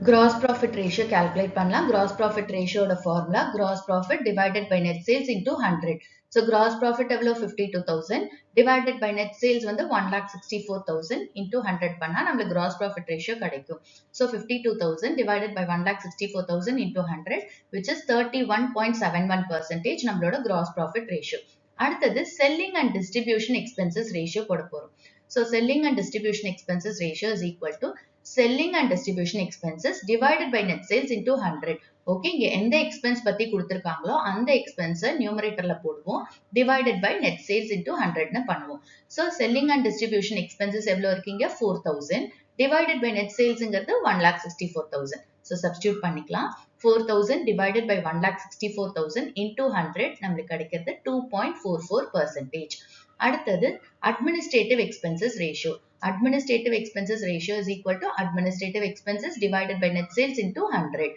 Gross profit ratio calculate பண்ணலாம். Gross profit ratio ஓட formula gross profit divided by net sales into 100. So gross profit எவ்வளோ? 52,000 divided by net sales வந்து 1,64,000 into 100 பண்ணா நம்மளுக்கு gross profit ratio கிடைக்கும். So 52,000 divided by 1,64,000 into 100 which is 31.71% நம்மளோட gross profit ratio. அடுத்தது selling and distribution expenses ratio போட போறோம். So selling and distribution expenses ratio is equal to selling and distribution expenses divided by net sales into 100. Okay, இங்க எந்த expense பத்தி கொடுத்திருக்காங்களோ அந்த எக்ஸ்பென்ஸை நியூமரேட்டர்ல போடுவோம், divided by net sales into 100ன்னு பண்ணுவோம். So selling and distribution expenses எவ்வளோ இருக்கீங்க 4000 டிவைடட் பை நெட் சேல்ஸ்ங்கிறது 1,64,000. ஸோ சப்ஸ்டியூட் பண்ணிக்கலாம். 4000 divided by 1,64,000 into 100 நம்மளுக்கு கிடைக்கிறது 2.44%. அடுத்தது administrative expenses ratio. Administrative expenses ratio is equal to administrative expenses divided by net sales into 100.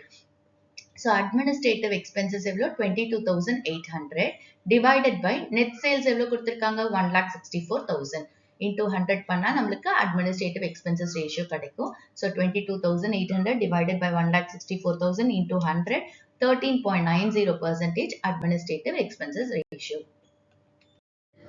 So administrative expenses எவ்வளோ 22,800 divided by net sales எவ்வளோ கொடுத்திருக்காங்க 1,64,000 into 100 பண்ணா நம்மளுக்கு administrative expenses ratio கிடைக்கும். So 22,800 divided by 1,64,000 into 100, 13.90% administrative expenses ratio.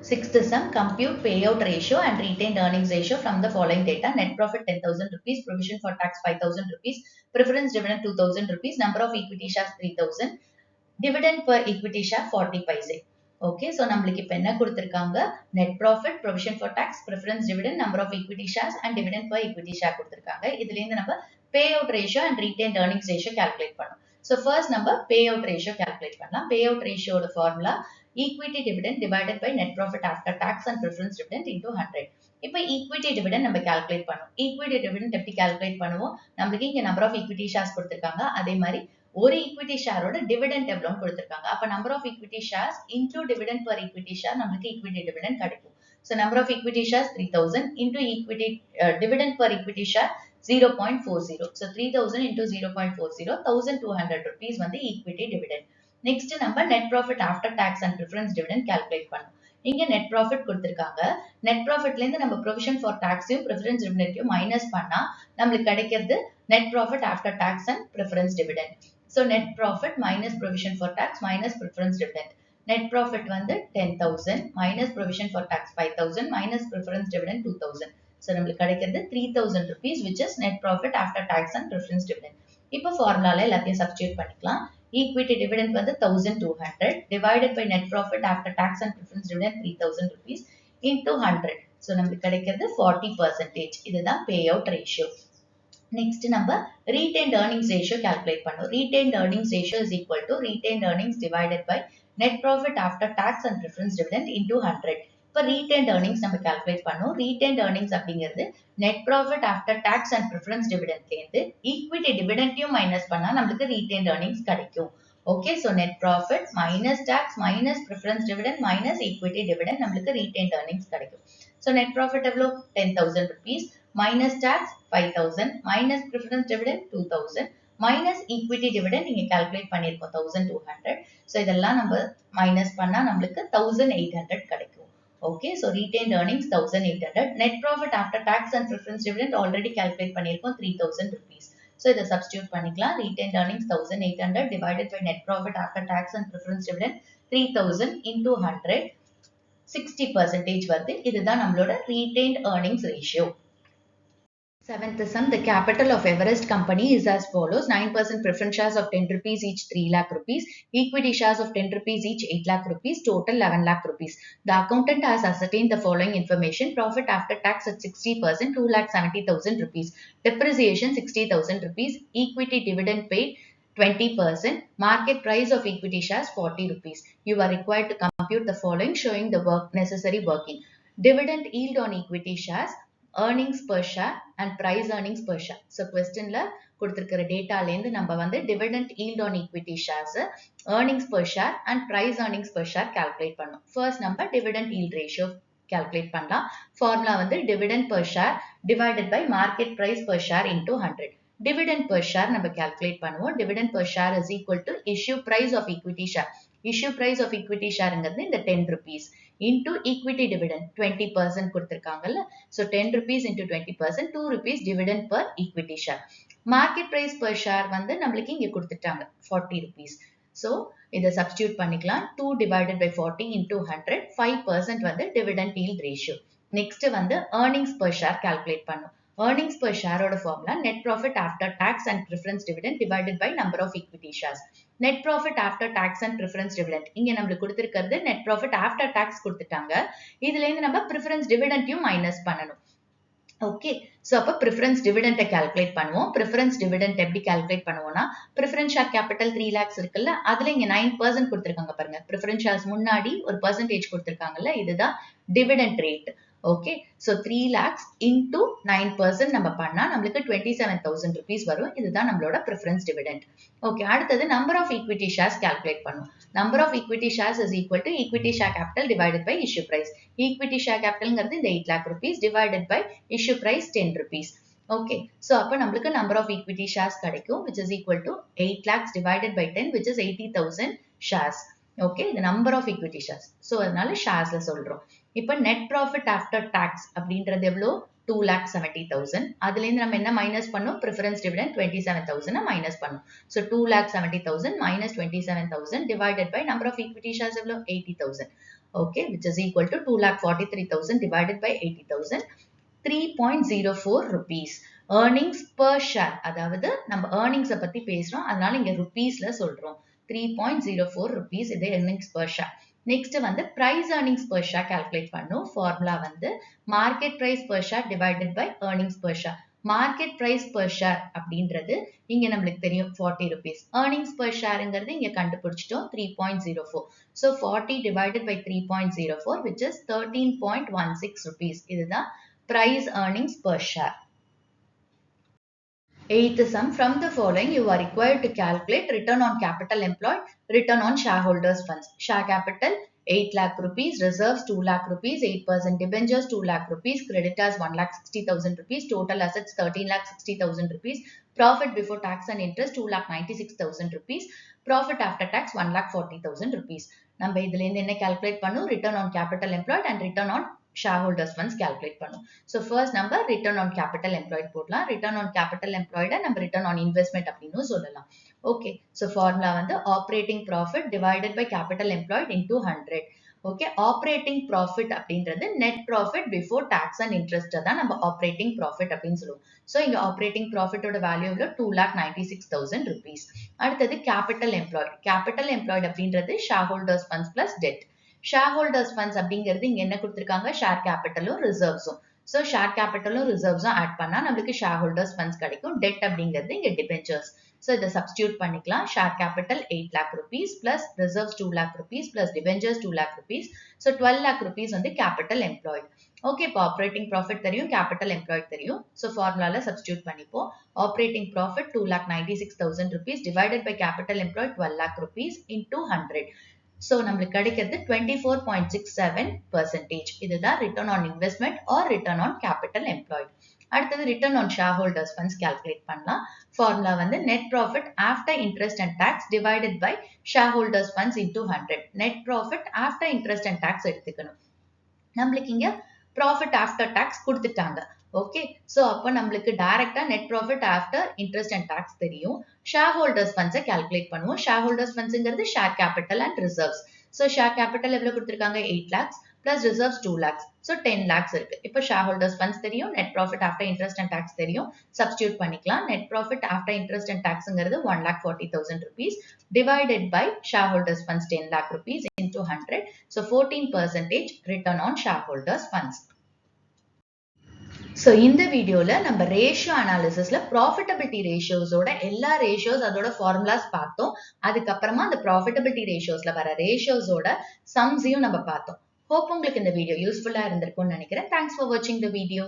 Sixth sum, compute payout ratio and retained earnings ratio from the following data. Net profit 10,000 rupees, provision for tax 5,000 rupees, preference dividend 2,000 rupees, number of equity shares 3,000, dividend per equity share 40 paise. Okay, so நம்மளுக்கு இப்ப என்ன கொடுத்திருக்காங்க, net profit, provision for tax, preference dividend, number of equity shares and dividend per equity share கொடுத்திருக்காங்க. இதுல இருந்து நம்ம payout ratio and retained earnings ratio calculate பண்ணோம். So first நம்ம payout ratio calculate பண்ணலாம். Payout ratio ஓட formula equity dividend divided by net profit after tax and preference dividend into 100. இப்போ equity dividend நம்ம calculate பண்ணுவோம். equity dividend எப்படி calculate பண்ணுவோம், நம்மளுக்கு இங்க number of equity shares கொடுத்திருக்காங்க, அதே மாதிரி ஒரு equity share ஓட dividend எவ்வளோன்னு கொடுத்திருக்காங்க. அப்ப number of equity shares into dividend per equity share நம்மளுக்கு equity dividend கிடைக்கும். So number of equity shares 3,000 into equity dividend per equity share 0.40. So 3,000 into 0.40, 1,200 rupees வந்து equity dividend. Next நம்ம net profit after tax and preference dividend calculate பண்ணும். இங்க net profit கொடுத்திருக்காங்க. net profitல இருந்து நம்ம provision for taxையும் preference dividendையும் minus பண்ணா நம்மளுக்கு கிடைக்கிறது net profit after tax and preference dividend. So net profit minus provision for tax minus preference dividend. Net profit வந்து 10,000 minus provision for tax 5,000 minus preference dividend 2,000. So நம்மளுக்கு கிடைக்கிறது 3,000 rupees, which is net profit after tax and preference dividend. இப்போ formulaல எல்லாத்தையும் substitute பண்ணிக்கலாம். Equity dividend வந்து 1,200 divided by net profit after tax and preference dividend 3,000 rupees into 100. So நம்மளுக்கு கிடைக்கிறது 40%. இதுதான் payout ratio. Next நம்ம retained earnings ratio calculate பண்ணும். Retained earnings ratio is equal to retained earnings divided by net profit after tax and preference dividend into 100. இப்போ retained earnings நம்ம calculate பண்ணும். Retained earnings அப்படிங்கிறது net profit after tax and preference dividend லேந்து equity dividendயும் minus பண்ணா நம்மளுக்கு retained earnings கிடைக்கும். Okay, so net profit minus tax minus preference dividend minus equity dividend நம்மளுக்கு retained earnings கிடைக்கும். So net profit எவ்வளோ 10,000 rupees minus tax 5,000 minus preference dividend 2,000 minus equity dividend நீங்க calculate பண்ணிருக்கோம் 1,200. So இதெல்லாம் நம்ம minus பண்ணா நம்மளுக்கு 1,800 கிடைக்கும். Okay, so retained earnings 1,800. Net profit after tax and preference dividend already calculate பண்ணிருக்கோம் 3,000 rupees. So இதை substitute பண்ணிக்கலாம். Retained earnings 1,800 divided by net profit after tax and preference dividend 3,000 into 100, 60% வருது. இதுதான் நம்மளோட retained earnings ratio. Seventh sum, the capital of Everest Company is as follows. 9% preference shares of 10 rupees each 3 lakh rupees, equity shares of 10 rupees each 8 lakh rupees, total 11 lakh rupees. The accountant has ascertained the following information. Profit after tax at 60%, 2,70,000 rupees. Depreciation 60,000 rupees. Equity dividend paid 20%. Market price of equity shares 40 rupees. You are required to compute the following, showing the necessary working. Dividend yield on equity shares, earnings per share and price earnings per share. So questionல கொடுத்திருக்கிற டேட்டாலேருந்து நம்ம வந்து dividend yield on equity shares, earnings per share and price earnings per share calculate பண்ணோம். First நம்ம dividend yield ratio calculate பண்ணலாம். Formula வந்து dividend per share divided by market price per share into 100. Dividend per share நம்ம calculate பண்ணுவோம். Dividend per share is equal to issue price of equity share. Issue price of equity shareங்கிறது இந்த 10 rupees into equity dividend 20% கொடுத்திருக்காங்கல்ல. So 10 rupees into 20%, 2 rupees dividend per equity share. Market price per share வந்து நம்மளுக்கு இங்க கொடுத்துட்டாங்க 40 rupees. So இதை substitute பண்ணிக்கலாம். 2 divided by 40 into 100, 5% வந்து dividend yield ratio. Next வந்து earnings per share calculate பண்ணும். earnings per share ஓட formula net profit after tax and preference dividend divided by number of equity shares. net profit after tax and preference dividend இங்க நம்மளுக்கு கொடுத்திருக்கிறது net profit after tax கொடுத்துட்டாங்க. இதுல இருந்து நம்ம preference dividendயும் minus பண்ணணும். ஓகே, சோ அப்ப ப்ரிஃபரன்ஸ் டிவிடெண்ட் கால்குலேட் பண்ணுவோம். ப்ரிஃபரன்ஸ் டிவிடெண்ட் எப்படி கால்குலேட் பண்ணுவோம்னா, ப்ரிஃபரன்ஸ் ஷேர் கேபிட்டல் 3 lakhs இருக்குல்ல, அதுல இங்க 9% கொடுத்திருக்காங்க பாருங்க. ப்ரிஃபரன்ஸ் ஷேர்ஸ் முன்னாடி ஒரு பெர்சன்டேஜ் கொடுத்திருக்காங்கல்ல, இதுதான் dividend rate. Okay, so 3 lakhs into 9% நம்ம பண்ணா நம்மளுக்கு 27,000 rupees வரும். இதுதான் நம்மளோட ப்ரிஃபரன்ஸ் டிவிடெண்ட். ஓகே, அடுத்தது number of equity shares calculate பண்ணுவோம். number of equity shares is equal to equity share capital divided by issue price. equity share capital ங்கிறது இந்த 8 lakh rupees divided by issue price 10 rupees. Okay, so அப்ப நம்மளுக்கு number of equity shares கிடைக்கும், which is equal to 8 lakhs divided by 10, which is 80,000 shares. Okay, the number of equity shares. So அதனால sharesல சொல்றோம். இப்ப net profit after tax அப்படின்றது எவ்வளோ? 2,70,000. அதுல இருந்து நம்ம என்ன மைனஸ் பண்ணோம்? preference dividend 27,000 மைனஸ் பண்ணோம். So 2,70,000 minus 27,000 divided by number of equity shares எவ்வளோ? 80,000. Okay, which is equal to 2,43,000 divided by 80,000. 3.04 rupees. earnings per share. அதாவது நம்ம earnings பத்தி பேசுறோம், அதனால இங்க rupeesல சொல்றோம். 3.04 rupees இது earnings per share. Next வந்து price earnings per share calculate பண்ணும். formula வந்து market price per share divided by earnings per share. market price per share அப்படின்றது இங்க நம்மளுக்கு தெரியும் 40 rupees. earnings per shareங்கிறது இங்க கண்டுபிடிச்சிட்டோம் 3.04. so 40 divided by 3.04 which is 13.16 rupees. இதுதான் price earnings per share. Eighth sum, from the following you are required to calculate return on capital employed, return on shareholders funds. Share capital 8 lakh rupees, reserves 2 lakh rupees, 8% debentures 2 lakh rupees, creditors 1,60,000 rupees, total assets 13,60,000 rupees, profit before tax and interest 2,96,000 rupees, profit after tax 1,40,000 rupees. நம்ம இதுல இருந்து என்ன calculate பண்ணும்? return on capital employed and return on shareholders funds calculate பண்ணும். So first number return on capital employed போடலாம். return on capital employed நம்ம return on investment அப்படின்னு சொல்லலாம். Okay, so formula வந்து operating profit divided by capital employed into 100. Okay, operating profit அப்படின்றது net profit before tax and interest தான் நம்ம operating profit அப்படின்னு சொல்லுவோம். So இங்க operating profit ஓட value 2,96,000 rupees. அடுத்தது capital employed. capital employed அப்படின்றது shareholders funds plus debt. shareholders funds அப்படிங்கிறது இங்க என்ன கொடுத்திருக்காங்க? share capitalலும் reservesம். so share capitalலும் reservesம் add பண்ணா நம்மளுக்கு shareholders funds கிடைக்கும். debt அப்படிங்கிறது இங்க debentures. so இதை substitute பண்ணிக்கலாம். share capital 8 lakh rupees plus reserves 2 lakh rupees plus debentures 2 lakh rupees. so 12 lakh rupees வந்து capital employed. okay, இப்போ operating profit தெரியும், capital employed தெரியும். so formulaல substitute பண்ணிப்போம். operating profit 2,96,000 rupees divided by capital employed 12 lakh rupees into 100. so நம்மளுக்கு கிடைக்கிறது 24.67%. இதுதான் return on investment or return on capital employed. அடுத்தது return on shareholders funds calculate பண்ணலாம். formula வந்து net profit after interest and tax divided by shareholders funds into 100. net profit after interest and tax எடுத்துக்கணும். நம்மளுக்கு இங்க profit after tax கொடுத்துட்டாங்க. Okay, so அப்ப நம்மளுக்கு டைரக்டா net profit after interest and tax தெரியும். shareholders funds calculate பண்ணுவோம். shareholders fundsங்கிறது share capital and reserves. so share capital எவ்வளவு கொடுத்திருக்காங்க? 8 lakhs plus reserves 2 lakhs. so 10 lakhs இருக்கு. இப்ப shareholders funds தெரியும், net profit after interest and tax தெரியும். substitute பண்ணிக்கலாம். net profit after interest and taxங்கிறது 1,40,000 rupees divided by shareholders funds 10 lakh rupees into 100. so 14% return on shareholders funds. So இந்த வீடியோல நம்ம ratio அனாலிசிஸ்ல profitability ரேஷியோஸோட எல்லா ratios அதோட formulas பார்த்தோம். அதுக்கப்புறமா அந்த ப்ராஃபிட்டபிலிட்டி ரேஷியோஸ்ல வர ரேஷியோஸோட சம்ஸையும் நம்ம பார்த்தோம். ஹோப் உங்களுக்கு இந்த வீடியோ யூஸ்ஃபுல்லா இருந்திருக்கும்னு நினைக்கிறேன். தேங்க்ஸ் ஃபார் வாட்சிங் த வீடியோ.